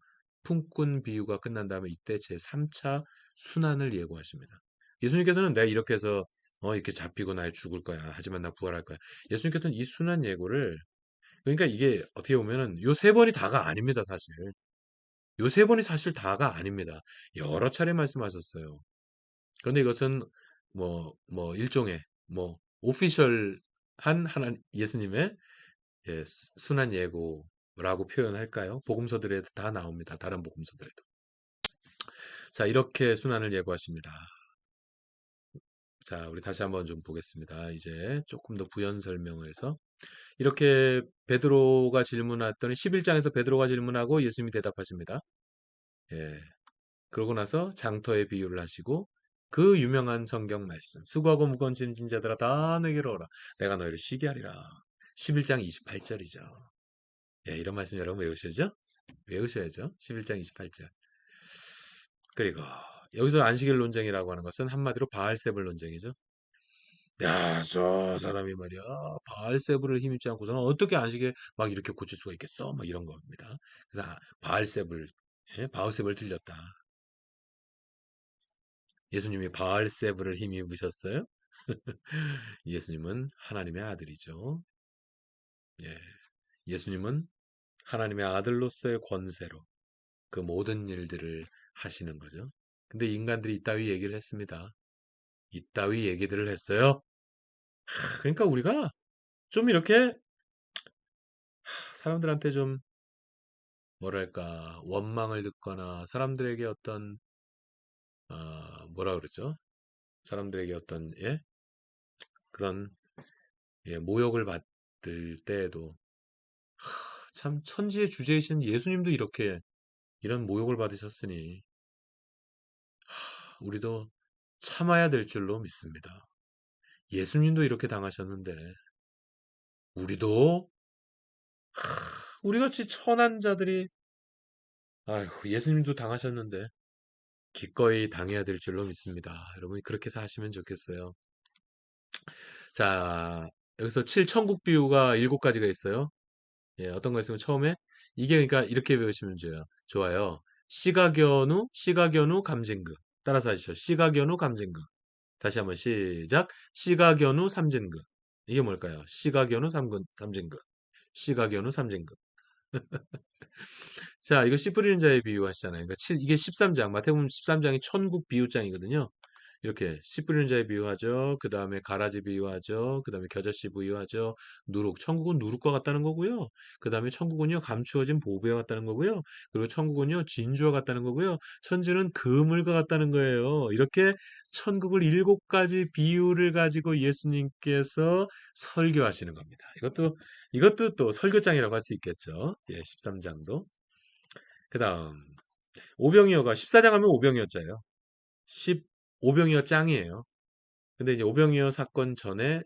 품꾼 비유가 끝난 다음에 이때 제3차 순환을 예고하십니다. 예수님께서는 내가 이렇게 해서 이렇게 잡히고 나 죽을 거야. 하지만 나 부활할 거야. 예수님께서는 이 순환 예고를 그러니까 이게 어떻게 보면은 요 세 번이 다가 아닙니다, 사실. 요 세 번이 사실 다가 아닙니다. 여러 차례 말씀하셨어요. 그런데 이것은 일종의 오피셜한 하나 예수님의 순한 예고라고 표현할까요? 복음서들에도 다 나옵니다. 다른 복음서들에도. 자, 이렇게 순환을 예고하십니다. 자, 우리 다시 한번 좀 보겠습니다. 이제 조금 더 부연 설명을 해서 이렇게 베드로가 질문했더니 11장에서 베드로가 질문하고 예수님이 대답하십니다. 예. 그러고 나서 장터의 비유를 하시고 그 유명한 성경 말씀 수고하고 무거운 짐진 자들아 다 내게로 오라 내가 너희를 쉬게 하리라 11장 28절이죠. 예, 이런 말씀 여러분 외우셔야죠. 외우셔야죠. 11장 28절. 그리고 여기서 안식일 논쟁이라고 하는 것은 한마디로 바알세불 논쟁이죠. 야, 저 사람이 말이야 바알세불을 힘입지 않고서는 어떻게 안식에 막 이렇게 고칠 수가 있겠어? 막 이런 겁니다. 그래서 바알세불, 예? 바알세불 틀렸다. 예수님이 바알세불을 힘입으셨어요? 예수님은 하나님의 아들이죠. 예. 예수님은 하나님의 아들로서의 권세로 그 모든 일들을 하시는 거죠. 근데 인간들이 이따위 얘기를 했습니다. 이따위 얘기들을 했어요. 그러니까 우리가 좀 이렇게 사람들한테 좀 뭐랄까 원망을 듣거나 사람들에게 어떤 뭐라 그러죠? 사람들에게 어떤 그런 모욕을 받을 때에도 참 천지의 주제이신 예수님도 이렇게 이런 모욕을 받으셨으니 우리도 참아야 될 줄로 믿습니다. 예수님도 이렇게 당하셨는데 우리도 우리같이 천한 자들이 아휴 예수님도 당하셨는데 기꺼이 당해야 될 줄로 믿습니다. 여러분이 그렇게 사시면 좋겠어요. 자, 여기서 7천국 비유가 7가지가 있어요. 예, 어떤 거 있으면 처음에 이게 그러니까 이렇게 외우시면 좋아요. 시가견우 감진그. 따라서 하시죠. 시가견우 감진그. 다시 한번 시작. 시가견우 삼진그. 이게 뭘까요? 시가견우 삼진그. 시가견우 삼진그. 자, 이거 씨 뿌리는 자의 비유 하시잖아요. 그러니까 이게 13장, 마태복음 13장이 천국 비유장이거든요. 이렇게 씨 뿌리는 자에 비유하죠. 그 다음에 가라지 비유하죠. 그 다음에 겨자씨 비유하죠. 누룩, 천국은 누룩과 같다는 거고요. 그 다음에 천국은요 감추어진 보배와 같다는 거고요. 그리고 천국은요 진주와 같다는 거고요. 천주는 그물과 같다는 거예요. 이렇게 천국을 7가지 비유를 가지고 예수님께서 설교하시는 겁니다. 이것도 또 설교장이라고 할 수 있겠죠. 예, 13장도. 그 다음 오병이어가 14장 하면 오병이어자예요. 15병이어 짱이에요. 근데 이제 오병이어 사건 전에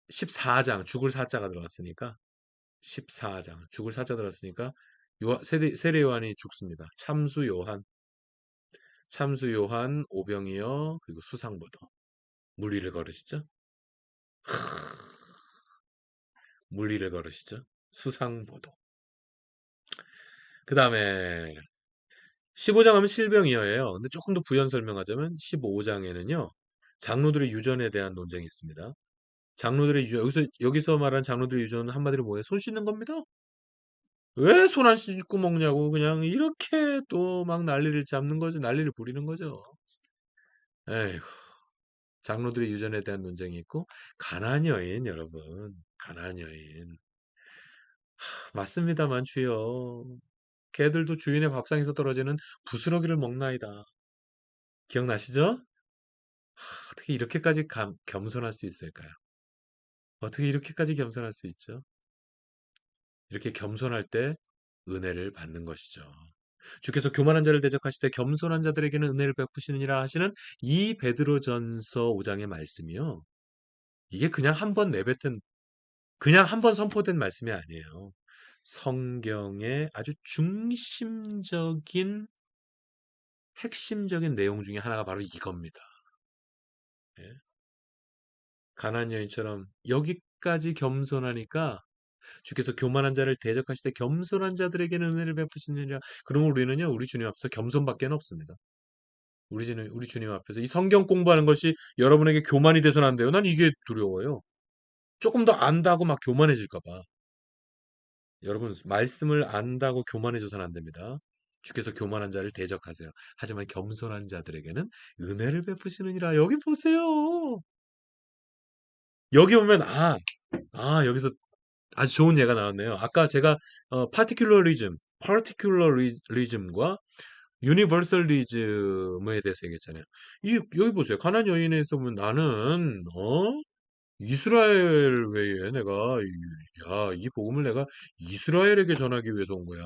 14장 죽을 사자가 들어갔으니까 14장 죽을 사자 들어갔으니까 세례 요한이 죽습니다. 참수 요한, 오병이어 그리고 수상보도 물 위를 걸으시죠? 물 위를 걸으시죠? 수상보도. 그 다음에 15장 하면 실병이어예요. 근데 조금 더 부연 설명하자면 15장에는요 장로들의 유전에 대한 논쟁이 있습니다. 장로들의 유전, 여기서 말하는 장로들의 유전은 한마디로 뭐예요? 손 씻는 겁니다. 왜 손 안 씻고 먹냐고 그냥 이렇게 또 막 난리를 잡는 거죠. 난리를 부리는 거죠. 에휴, 장로들의 유전에 대한 논쟁이 있고 가나안 여인 여러분, 가나안 여인 맞습니다만 주여, 걔들도 주인의 밥상에서 떨어지는 부스러기를 먹나이다. 기억나시죠? 어떻게 이렇게까지 겸손할 수 있을까요? 어떻게 이렇게까지 겸손할 수 있죠? 이렇게 겸손할 때 은혜를 받는 것이죠. 주께서 교만한 자를 대적하실 때 겸손한 자들에게는 은혜를 베푸시느니라 하시는 이 베드로전서 5장의 말씀이요. 이게 그냥 한 번 선포된 말씀이 아니에요. 성경의 아주 중심적인 핵심적인 내용 중에 하나가 바로 이겁니다. 예. 가나안 여인처럼 여기까지 겸손하니까 주께서 교만한 자를 대적하실 때 겸손한 자들에게는 은혜를 베푸시느니라. 그러면 우리는요, 우리 주님 앞에서 겸손밖에 없습니다. 우리 주님 앞에서 이 성경 공부하는 것이 여러분에게 교만이 돼서는 안 돼요. 난 이게 두려워요. 조금 더 안다고 막 교만해질까 봐. 여러분, 말씀을 안다고 교만해져서는 안 됩니다. 주께서 교만한 자를 대적하세요. 하지만 겸손한 자들에게는 은혜를 베푸시느니라. 여기 보세요. 여기 보면 여기서 아주 좋은 예가 나왔네요. 아까 제가 particularism과 유니버설리즘에 대해서 얘기했잖아요. 여기 보세요. 가나안 여인에서 보면 나는 이스라엘 외에 이 복음을 내가 이스라엘에게 전하기 위해서 온 거야.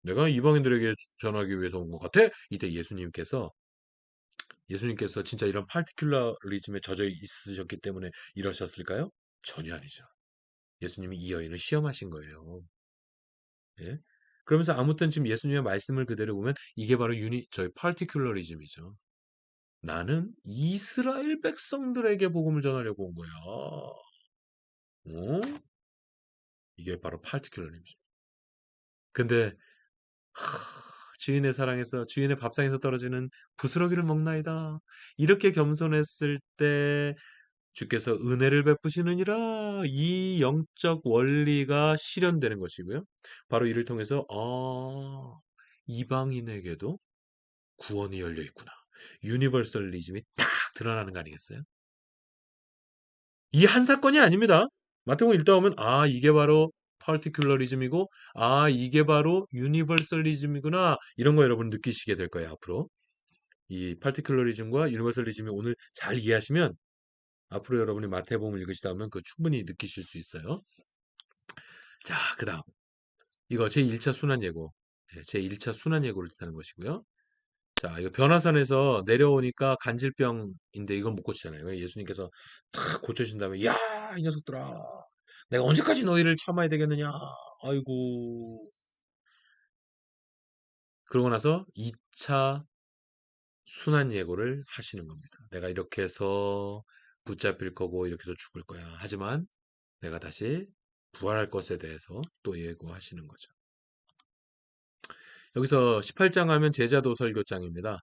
내가 이방인들에게 전하기 위해서 온 것 같아. 이때 예수님께서 진짜 이런 파티큘러리즘에 젖어 있으셨기 때문에 이러셨을까요? 전혀 아니죠. 예수님이 이 여인을 시험하신 거예요. 예? 그러면서 아무튼 지금 예수님의 말씀을 그대로 보면 이게 바로 저희 파티큘러리즘이죠. 나는 이스라엘 백성들에게 복음을 전하려고 온 거야. 어? 이게 바로 파티큘러리즘. 근데 주인의 밥상에서 떨어지는 부스러기를 먹나이다. 이렇게 겸손했을 때 주께서 은혜를 베푸시느니라, 이 영적 원리가 실현되는 것이고요. 바로 이를 통해서 이방인에게도 구원이 열려 있구나. 유니버설리즘이 딱 드러나는 거 아니겠어요? 이 한 사건이 아닙니다. 마태복음 읽다 보면 이게 바로 파티큘러리즘이고 이게 바로 유니버설리즘이구나. 이런 거 여러분 느끼시게 될 거예요, 앞으로. 이 파티큘러리즘과 유니버설리즘이 오늘 잘 이해하시면 앞으로 여러분이 마태복음을 읽으시다 보면 그 충분히 느끼실 수 있어요. 자, 그다음 이거 제1차 순환 예고. 제1차 순환 예고를 뜻하는 것이고요. 자, 이거 변화산에서 내려오니까 간질병인데 이건 못 고치잖아요. 예수님께서 탁 고쳐주신 다음에 야, 이 녀석들아. 내가 언제까지 너희를 참아야 되겠느냐. 아이고. 그러고 나서 2차 순환 예고를 하시는 겁니다. 내가 이렇게 해서 붙잡힐 거고 이렇게 해서 죽을 거야. 하지만 내가 다시 부활할 것에 대해서 또 예고하시는 거죠. 여기서 18장 하면 제자도 설교장입니다.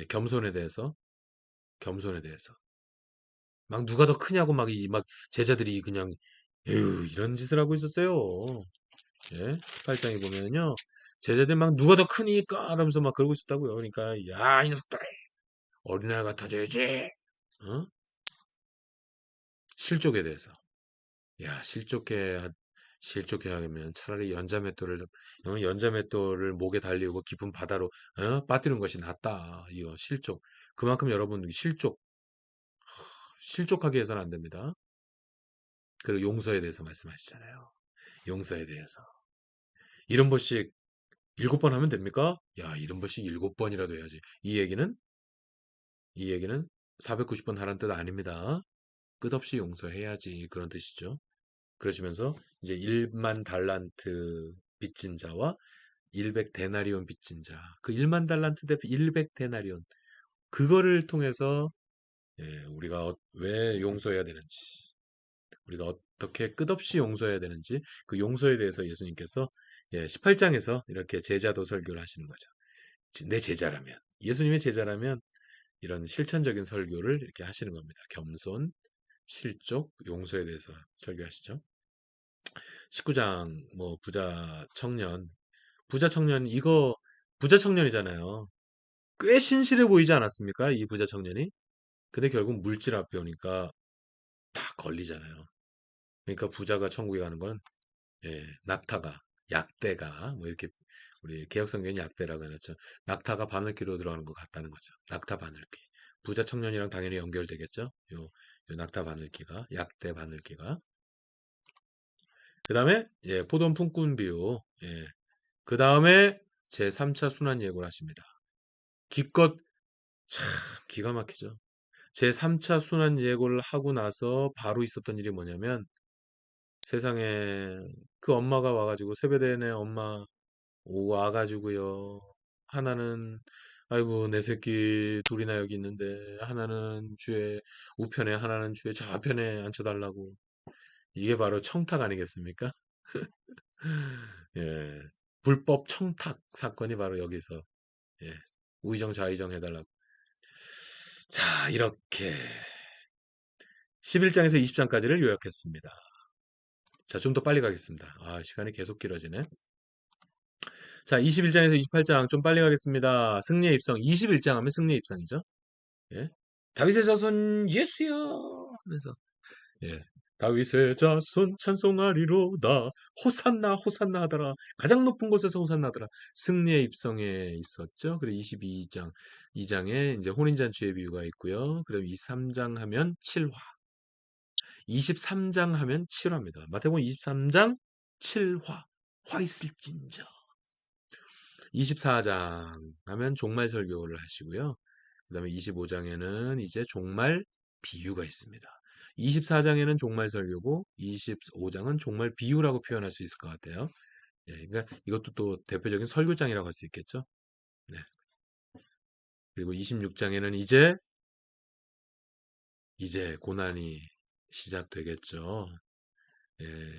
겸손에 대해서. 막 누가 더 크냐고 막 제자들이 그냥 에휴 이런 짓을 하고 있었어요. 18장에 보면은요. 제자들 막 누가 더 크니까 하면서 막 그러고 있었다고요. 그러니까 야, 이 녀석들. 어린아이가 터져야지. 어? 실족에 대해서. 야, 실족해 하면 차라리 연자맷돌을 목에 달리고 깊은 바다로 빠뜨리는 것이 낫다. 이거 실족. 그만큼 여러분 실족하게 해서는 안 됩니다. 그리고 용서에 대해서 말씀하시잖아요. 용서에 대해서. 이런 번씩 7번 하면 됩니까? 야, 이런 번씩 7번이라도 해야지. 이 얘기는 490번 하라는 뜻 아닙니다. 끝없이 용서해야지. 그런 뜻이죠. 그러시면서 이제 1만 달란트 빚진 자와 100 데나리온 빚진 자. 그 1만 달란트 대 100 데나리온. 그거를 통해서 우리가 왜 용서해야 되는지, 우리가 어떻게 끝없이 용서해야 되는지 그 용서에 대해서 예수님께서 18장에서 이렇게 제자도 설교를 하시는 거죠. 내 제자라면, 예수님의 제자라면 이런 실천적인 설교를 이렇게 하시는 겁니다. 겸손, 실족, 용서에 대해서 설교하시죠. 19장 뭐 부자 청년 이거 부자 청년이잖아요. 꽤 신실해 보이지 않았습니까? 이 부자 청년이. 근데 결국 물질 앞에 오니까 다 걸리잖아요. 그러니까 부자가 천국에 가는 건 낙타가 약대가 뭐 이렇게 우리 개혁성경이 약대라고 해놨죠. 낙타가 바늘귀로 들어가는 것 같다는 거죠. 낙타 바늘귀. 부자 청년이랑 당연히 연결되겠죠. 요 낙타 바늘귀가 약대 바늘귀가. 그 다음에 포도원 품꾼 비유. 그 다음에 제 3차 순환 예고를 하십니다. 기껏 참 기가 막히죠. 제 3차 순환 예고를 하고 나서 바로 있었던 일이 뭐냐면 세상에 그 엄마가 와가지고 세베대네 엄마 와가지고요. 하나는 아이고 내 새끼 둘이나 여기 있는데 하나는 주의 우편에 하나는 주의 좌편에 앉혀달라고. 이게 바로 청탁 아니겠습니까? 예, 불법 청탁 사건이 바로 여기서 예, 우의정 좌의정 해달라고. 자, 이렇게 11장에서 20장까지를 요약했습니다. 자, 좀 더 빨리 가겠습니다. 아, 시간이 계속 길어지네. 자, 21장에서 28장 좀 빨리 가겠습니다. 승리의 입성. 21장 하면 승리의 입성이죠. 예. 다윗의 자손 예수여 하면서 예. 다윗의 자손 찬송하리로다. 호산나 호산나 하더라. 가장 높은 곳에서 호산나 하더라. 승리의 입성에 있었죠. 그리고 2장에 이제 혼인잔치의 비유가 있고요. 그리고 23장 하면 7화. 23장 하면 7화입니다. 마태복음 23장 7화. 화 있을진저. 24장 하면 종말 설교를 하시고요. 그 다음에 25장에는 이제 종말 비유가 있습니다. 24장에는 종말 설교고 25장은 종말 비유라고 표현할 수 있을 것 같아요. 그러니까 이것도 또 대표적인 설교장이라고 할 수 있겠죠. 네. 그리고 26장에는 이제 고난이 시작되겠죠.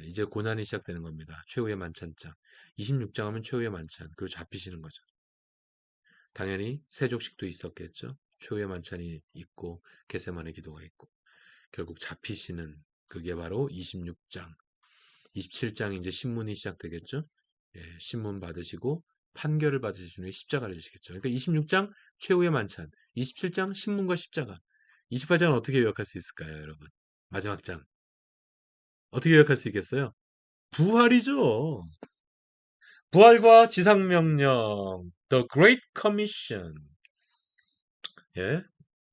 이제 고난이 시작되는 겁니다. 최후의 만찬장. 26장 하면 최후의 만찬. 그리고 잡히시는 거죠. 당연히 세족식도 있었겠죠. 최후의 만찬이 있고 겟세마네 기도가 있고 결국 잡히시는 그게 바로 26장. 27장이 이제 신문이 시작되겠죠. 신문 받으시고 판결을 받으신 후에 십자가를 지시겠죠. 그러니까 26장 최후의 만찬, 27장 신문과 십자가, 28장은 어떻게 요약할 수 있을까요, 여러분? 마지막 장 어떻게 요약할 수 있겠어요? 부활이죠. 부활과 지상명령, The Great Commission.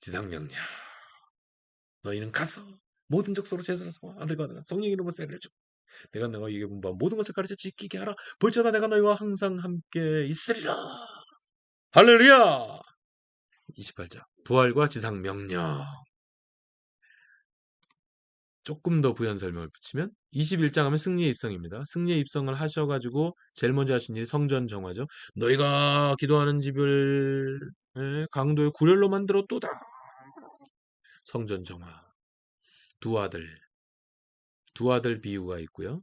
지상명령. 너희는 가서 모든 족속으로 제사를 삼아 아들과 아들아 성령 이름으로 세례를 주고 내가 너희에게 분부한 모든 것을 가르쳐 지키게 하라. 볼지어다 내가 너희와 항상 함께 있으리라. 할렐루야. 28장 부활과 지상명령. 조금 더 부연 설명을 붙이면 21장 하면 승리의 입성입니다. 승리의 입성을 하셔가지고 제일 먼저 하신 일이 성전 정화죠. 너희가 기도하는 집을 강도의 구렬로 만들었도다. 성전 정화. 두 아들 비유가 있고요.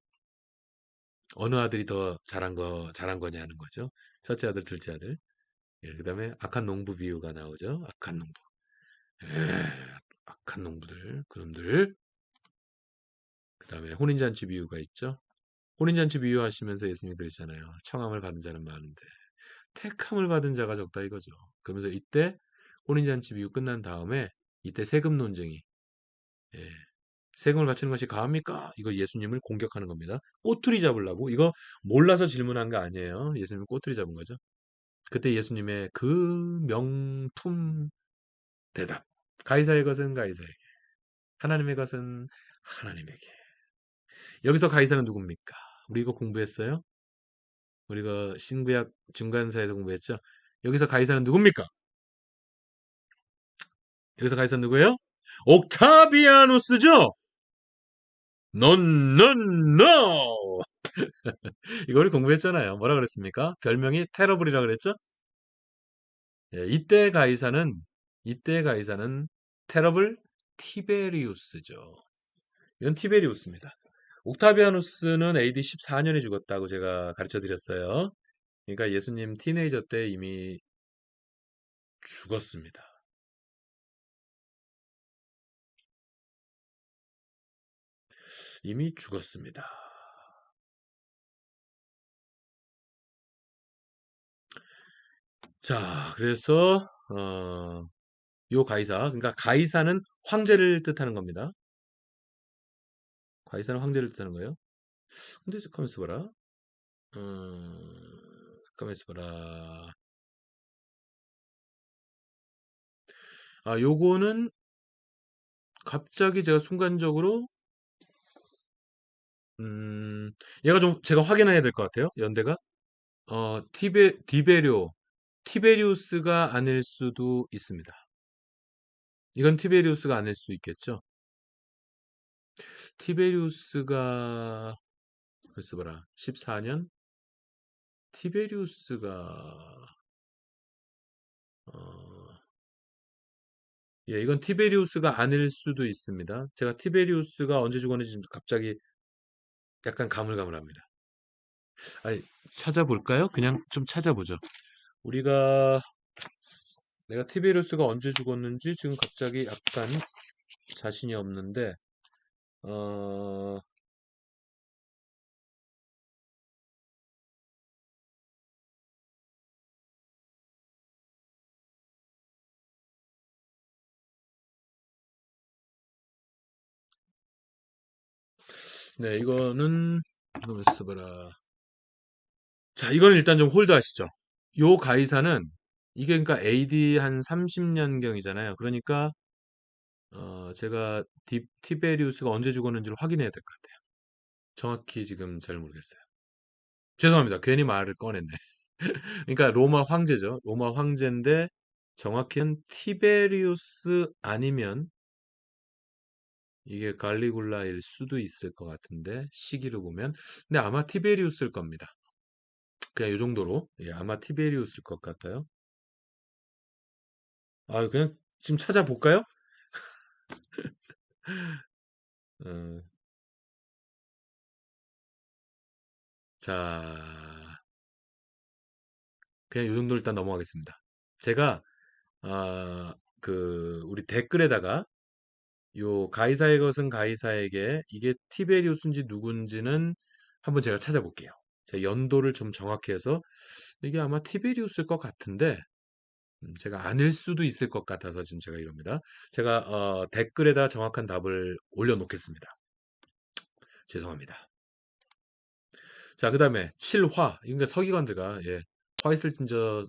어느 아들이 더 잘한 거냐 하는 거죠. 첫째 아들, 둘째 아들. 그 다음에 악한 농부 비유가 나오죠. 악한 농부. 악한 농부들, 그놈들. 그 다음에 혼인잔치 비유가 있죠. 혼인잔치 비유하시면서 예수님이 그러시잖아요. 청함을 받은 자는 많은데 택함을 받은 자가 적다 이거죠. 그러면서 이때 혼인잔치 비유 끝난 다음에 이때 세금 논쟁이 예, 세금을 바치는 것이 가합니까? 이거 예수님을 공격하는 겁니다. 꼬투리 잡으려고 이거 몰라서 질문한 거 아니에요. 예수님은 꼬투리 잡은 거죠. 그때 예수님의 그 명품 대답. 가이사의 것은 가이사에게, 하나님의 것은 하나님에게. 여기서 가이사는 누굽니까? 우리 이거 공부했어요? 우리가 신구약 중간사에서 공부했죠? 여기서 가이사는 누굽니까? 여기서 가이사는 누구예요? 옥타비아누스죠? 노! 이거를 공부했잖아요. 뭐라 그랬습니까? 별명이 테러블이라 그랬죠? 예, 이때 가이사는 테러블 티베리우스죠. 이건 티베리우스입니다. 옥타비아누스는 AD 14년에 죽었다고 제가 가르쳐 드렸어요. 그러니까 예수님 티네이저 때 이미 죽었습니다. 이미 죽었습니다. 자, 그래서 요 가이사, 그러니까 가이사는 황제를 뜻하는 겁니다. 가이사는 황제를 뜻하는 거예요. 근데 잠깐만 있어봐라. 잠깐만 있어봐라. 아, 요거는 갑자기 제가 순간적으로 얘가 좀 제가 확인해야 될 것 같아요. 연대가 티베리우스가 아닐 수도 있습니다. 이건 티베리우스가 아닐 수 있겠죠. 티베리우스가 글쎄 봐라. 14년 티베리우스가 어, 예, 이건 티베리우스가 아닐 수도 있습니다. 제가 티베리우스가 언제 죽었는지 지금 갑자기 약간 가물가물합니다. 아니, 찾아볼까요? 그냥 좀 찾아보죠. 우리가 내가 티베리우스가 언제 죽었는지 지금 갑자기 약간 자신이 없는데 어, 네, 이거는 한번 써봐라. 자, 이건 일단 좀 홀드하시죠. 요 가이사는 이게 그러니까 AD 한 30년경이잖아요. 그러니까 제가 티베리우스가 언제 죽었는지를 확인해야 될 것 같아요. 정확히 지금 잘 모르겠어요. 죄송합니다. 괜히 말을 꺼냈네. 그러니까 로마 황제죠. 로마 황제인데 정확히는 티베리우스 아니면 이게 갈리굴라일 수도 있을 것 같은데 시기를 보면 근데 아마 티베리우스일 겁니다. 그냥 이 정도로 예, 아마 티베리우스일 것 같아요. 아, 그냥 지금 찾아볼까요? 어, 자, 그냥 이 정도로 일단 넘어가겠습니다. 제가 우리 댓글에다가 요 가이사의 것은 가이사에게 이게 티베리우스인지 누군지는 한번 제가 찾아볼게요. 제가 연도를 좀 정확히 해서 이게 아마 티베리우스일 것 같은데 제가 아닐 수도 있을 것 같아서 지금 제가 이럽니다. 제가 댓글에다 정확한 답을 올려놓겠습니다. 죄송합니다. 자, 그 다음에 7화. 그러니까 서기관들과 예, 화 있을진저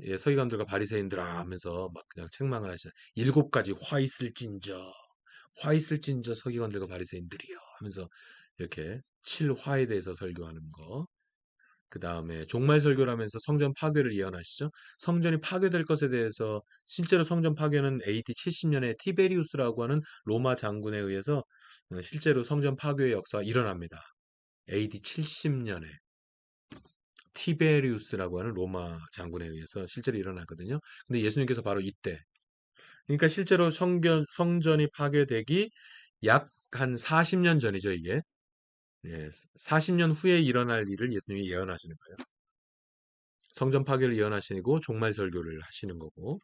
예, 서기관들과 바리새인들아 하면서 막 그냥 책망을 하시죠. 7가지 화 있을진저 서기관들과 바리새인들이요 하면서 이렇게 7화에 대해서 설교하는 거. 그 다음에 종말 설교를 하면서 성전 파괴를 예언하시죠. 성전이 파괴될 것에 대해서 실제로 성전 파괴는 AD 70년에 티베리우스라고 하는 로마 장군에 의해서 실제로 성전 파괴의 역사가 일어납니다. AD 70년에 티베리우스라고 하는 로마 장군에 의해서 실제로 일어나거든요. 근데 예수님께서 바로 이때 그러니까 실제로 성전이 파괴되기 약 한 40년 전이죠, 이게. 예, 40년 후에 일어날 일을 예수님이 예언하시는 거예요. 성전 파괴를 예언하시고 종말 설교를 하시는 거고.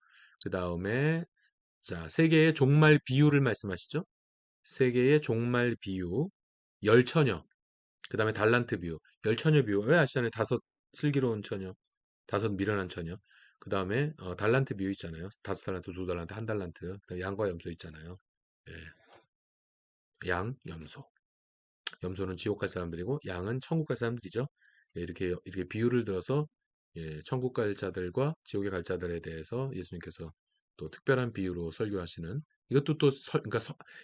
그다음에 자, 세계의 종말 비유를 말씀하시죠. 세계의 종말 비유, 열처녀, 그다음에 달란트 비유, 열처녀 비유. 왜 아시잖아요. 다섯 슬기로운 처녀, 다섯 미련한 처녀. 그 다음에 달란트 비유 있잖아요. 5달란트, 2달란트, 1달란트. 그다음에 양과 염소 있잖아요. 예, 양, 염소. 염소는 지옥 갈 사람들이고 양은 천국 갈 사람들이죠. 예, 이렇게 비유를 들어서 예, 천국 갈 자들과 지옥에 갈 자들에 대해서 예수님께서 또 특별한 비유로 설교하시는 이것도 또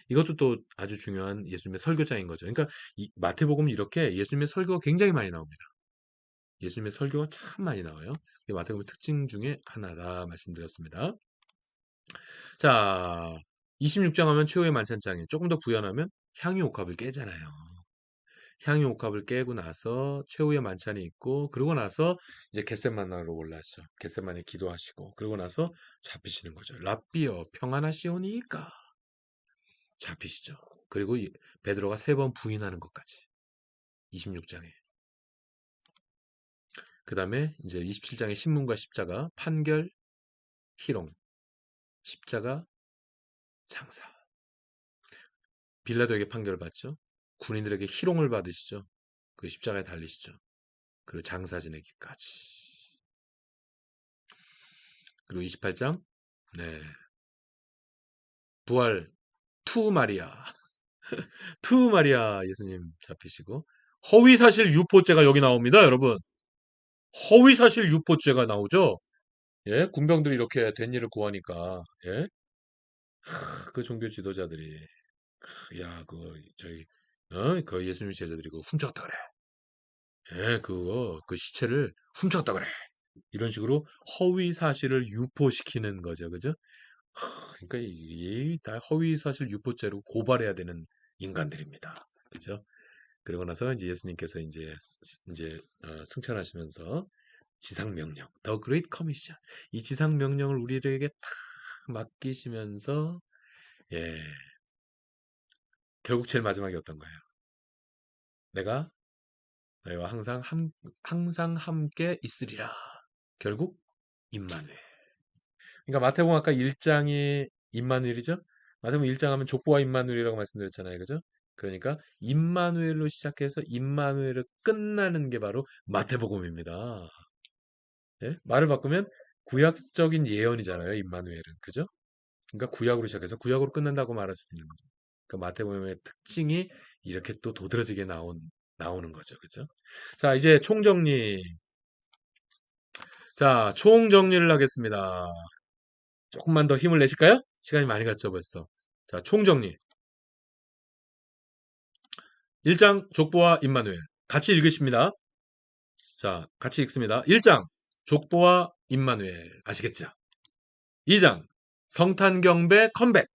이것도 또 아주 중요한 예수님의 설교자인 거죠. 그러니까 이 마태복음은 이렇게 예수님의 설교가 굉장히 많이 나옵니다. 예수님의 설교가 참 많이 나와요. 이게 마태복음의 특징 중에 하나다 말씀드렸습니다. 자, 26장 하면 최후의 만찬장에 조금 더 구현하면 향유 옥합을 깨잖아요. 향유 옥합을 깨고 나서 최후의 만찬이 있고 그러고 나서 이제 겟세마나로 올라서 겟세마네 기도하시고 그러고 나서 잡히시는 거죠. 랍비여 평안하시오니까 잡히시죠. 그리고 베드로가 3번 부인하는 것까지 26장에 그 다음에 이제 27장의 신문과 십자가 판결 희롱 십자가 장사 빌라도에게 판결을 받죠. 군인들에게 희롱을 받으시죠. 그 십자가에 달리시죠. 그리고 장사 지내기까지. 그리고 28장 네 부활 투 마리아 투 마리아 예수님 잡히시고 허위사실 유포죄가 여기 나옵니다. 여러분 허위사실 유포죄가 나오죠. 예, 군병들이 이렇게 된 일을 구하니까 예, 그 종교 지도자들이 야 그거 저희 그 예수님 제자들이 그거 훔쳤다 그래. 예, 그거 그 시체를 훔쳤다 그래. 이런 식으로 허위 사실을 유포시키는 거죠, 그죠? 그러니까 이 다 허위 사실 유포죄로 고발해야 되는 인간들입니다, 그죠? 그러고 나서 이제 예수님께서 이제 승천하시면서 지상 명령, The Great Commission, 이 지상 명령을 우리에게 탁 맡기시면서 예, 결국 제일 마지막에 어떤 거예요? 내가 너희와 항상 함께 있으리라. 결국 임마누엘. 그러니까 마태복음 아까 1장이 임마누엘이죠? 마태복음 1장 하면 족보와 임마누엘이라고 말씀드렸잖아요. 그죠? 그러니까 임마누엘로 시작해서 임마누엘을 끝나는 게 바로 마태복음입니다. 예? 말을 바꾸면 구약적인 예언이잖아요. 임마누엘은. 그죠? 그러니까 구약으로 시작해서 구약으로 끝난다고 말할 수 있는 거죠. 그러니까 마태복음의 특징이 이렇게 또 도드라지게 나오는 거죠. 그죠? 자, 이제 총정리. 자, 총정리를 하겠습니다. 조금만 더 힘을 내실까요? 시간이 많이 갔죠, 벌써. 자, 총정리. 1장 족보와 임마누엘. 같이 읽으십니다. 자, 같이 읽습니다. 1장 족보와 임마누엘. 아시겠죠? 2장 성탄경배 컴백.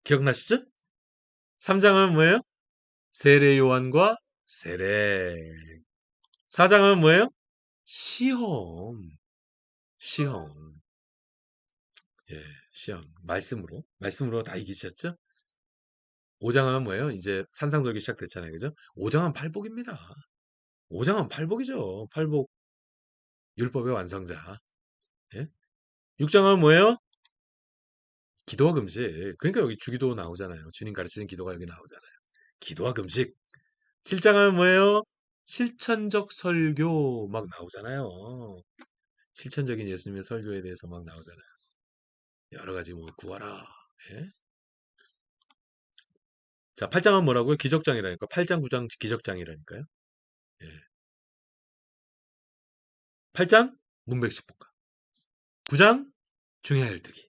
기억나시죠? 3장은 뭐예요? 세례 요한과 세례. 4장은 뭐예요? 시험. 시험. 예, 시험. 말씀으로 다 이기셨죠? 5장은 뭐예요? 이제 산상돌기 시작됐잖아요. 그죠? 5장은 팔복입니다. 5장은 팔복이죠. 팔복 율법의 완성자. 예? 6장은 뭐예요? 기도와 금식. 그러니까 여기 주기도 나오잖아요. 주님 가르치는 기도가 여기 나오잖아요. 기도와 금식. 7장은 뭐예요? 실천적 설교 막 나오잖아요. 실천적인 예수님의 설교에 대해서 막 나오잖아요. 여러 가지 뭐 구하라. 예? 자, 8장은 뭐라고요? 기적장이라니까. 8장, 9장 기적장이라니까요. 예. 8장 문백식복과 9장 중야 열두기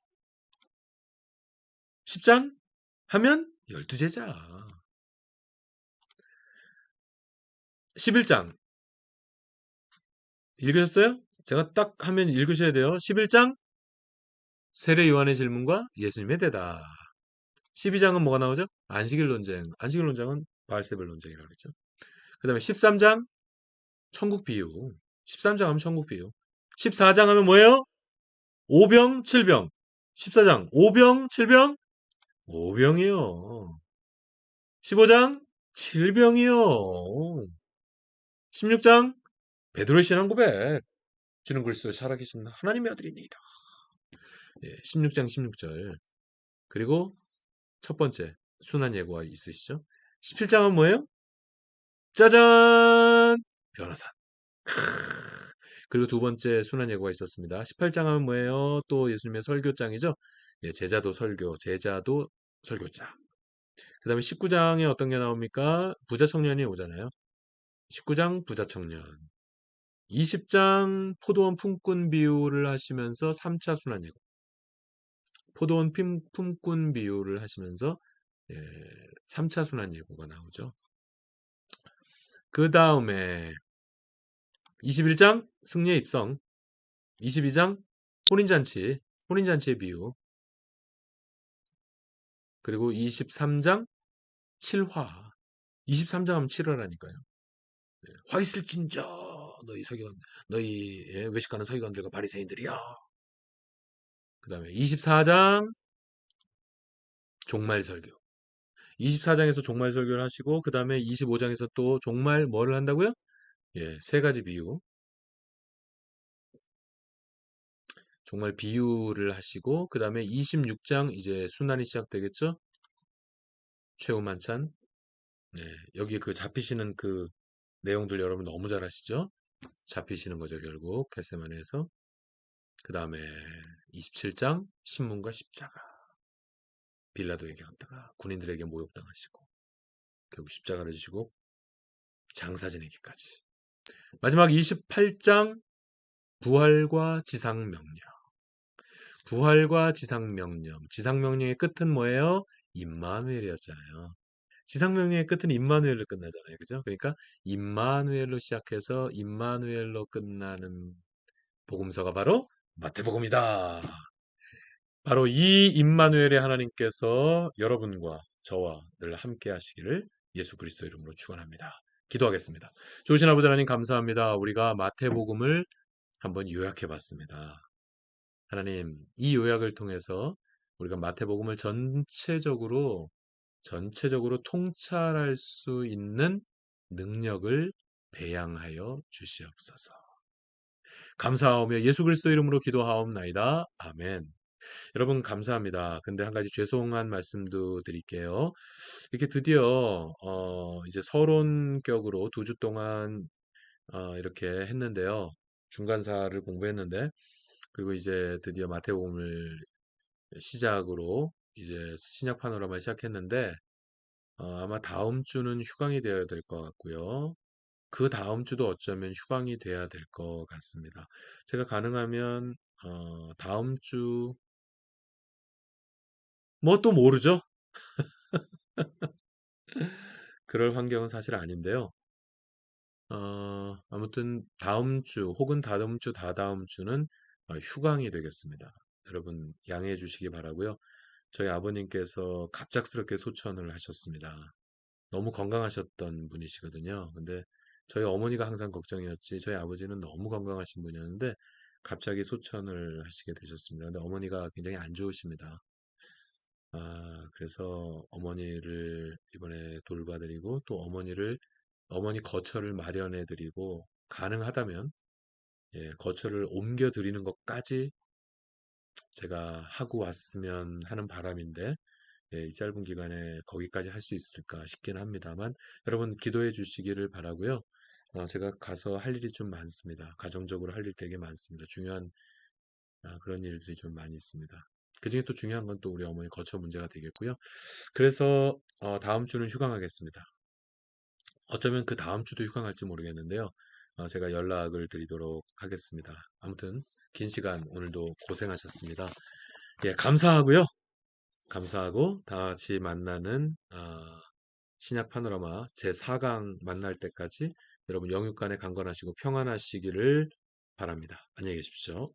10장 하면 12제자 11장 읽으셨어요? 제가 딱 하면 읽으셔야 돼요. 11장 세례 요한의 질문과 예수님의 대답 12장은 뭐가 나오죠? 안식일 논쟁 안식일 논쟁은 바알세불 논쟁이라고 그랬죠. 그 다음에 13장 천국 비유 13장 하면 천국 비유 14장 하면 뭐예요? 오병 칠병 14장 오병 칠병 오병이요 15장 칠병이요 16장 베드로의 신앙 고백 주는 그리스도의 살아계신 하나님의 아들입니다. 예, 16장 16절 그리고 첫 번째 순한 예고가 있으시죠? 17장은 뭐예요? 짜잔! 변호사. 그리고 두 번째 순환 예고가 있었습니다. 18장 하면 뭐예요? 또 예수님의 설교장이죠. 예, 제자도 설교, 제자도 설교장. 그 다음에 19장에 어떤 게 나옵니까? 부자 청년이 오잖아요. 19장 부자 청년. 20장 포도원 품꾼 비유를 하시면서 3차 순환 예고. 포도원 품꾼 비유를 하시면서 3차 순환 예고가 나오죠. 그 다음에 21장 승리의 입성, 22장 혼인잔치의 비유, 그리고 23장 7화. 23장 하면 7화라니까요. 화 있을진저 너희 서기관, 너희 외식하는 서기관들과 바리새인들이야. 그 다음에 24장 종말 설교. 24장에서 종말 설교를 하시고 그 다음에 25장에서 또 종말 뭐를 한다고요? 예, 세 가지 비유. 정말 비유를 하시고 그 다음에 26장 이제 순환이 시작되겠죠? 최후 만찬. 네, 여기 그 잡히시는 그 내용들 여러분 너무 잘 아시죠? 잡히시는 거죠, 결국 겟세마네에서. 그 다음에 27장 신문과 십자가. 빌라도에게 갔다가 군인들에게 모욕당하시고 결국 십자가를 지시고 장사지내기까지. 마지막 28장 부활과 지상명령. 부활과 지상명령. 지상명령의 끝은 뭐예요? 임마누엘이었잖아요. 지상명령의 끝은 임마누엘로 끝나잖아요. 그죠? 그러니까 임마누엘로 시작해서 임마누엘로 끝나는 복음서가 바로 마태복음이다. 바로 이 임마누엘의 하나님께서 여러분과 저와 늘 함께 하시기를 예수 그리스도 이름으로 축원합니다. 기도하겠습니다. 좋으신 아버지 하나님 감사합니다. 우리가 마태복음을 한번 요약해 봤습니다. 하나님, 이 요약을 통해서 우리가 마태복음을 전체적으로 통찰할 수 있는 능력을 배양하여 주시옵소서. 감사하오며 예수 그리스도 이름으로 기도하옵나이다. 아멘. 여러분 감사합니다. 근데 한 가지 죄송한 말씀도 드릴게요. 이렇게 드디어 이제 서론격으로 2주 동안 이렇게 했는데요. 중간사를 공부했는데 그리고 이제 드디어 마태복음을 시작으로 이제 신약 파노라마 시작했는데 아마 다음 주는 휴강이 되어야 될 것 같고요. 그 다음 주도 어쩌면 휴강이 돼야 될 것 같습니다. 제가 가능하면 다음 주 뭐 또 모르죠? 그럴 환경은 사실 아닌데요. 아무튼 다음 주 혹은 다음 주 다다음 주는 휴강이 되겠습니다. 여러분 양해해 주시기 바라고요. 저희 아버님께서 갑작스럽게 소천을 하셨습니다. 너무 건강하셨던 분이시거든요. 근데 저희 어머니가 항상 걱정이었지 저희 아버지는 너무 건강하신 분이었는데 갑자기 소천을 하시게 되셨습니다. 근데 어머니가 굉장히 안 좋으십니다. 그래서 어머니를 이번에 돌봐드리고 또 어머니 거처를 마련해드리고 가능하다면 거처를 옮겨드리는 것까지 제가 하고 왔으면 하는 바람인데 이 짧은 기간에 거기까지 할 수 있을까 싶긴 합니다만 여러분 기도해 주시기를 바라고요. 제가 가서 할 일이 좀 많습니다. 가정적으로 할 일 되게 많습니다. 중요한 그런 일들이 좀 많이 있습니다. 그중에 또 중요한 건 또 우리 어머니 거처 문제가 되겠고요. 그래서 다음 주는 휴강하겠습니다. 어쩌면 그 다음 주도 휴강할지 모르겠는데요. 제가 연락을 드리도록 하겠습니다. 아무튼 긴 시간 오늘도 고생하셨습니다. 예, 감사하고요. 감사하고 다시 만나는 신약 파노라마 제4강 만날 때까지 여러분 영육간에 강건하시고 평안하시기를 바랍니다. 안녕히 계십시오.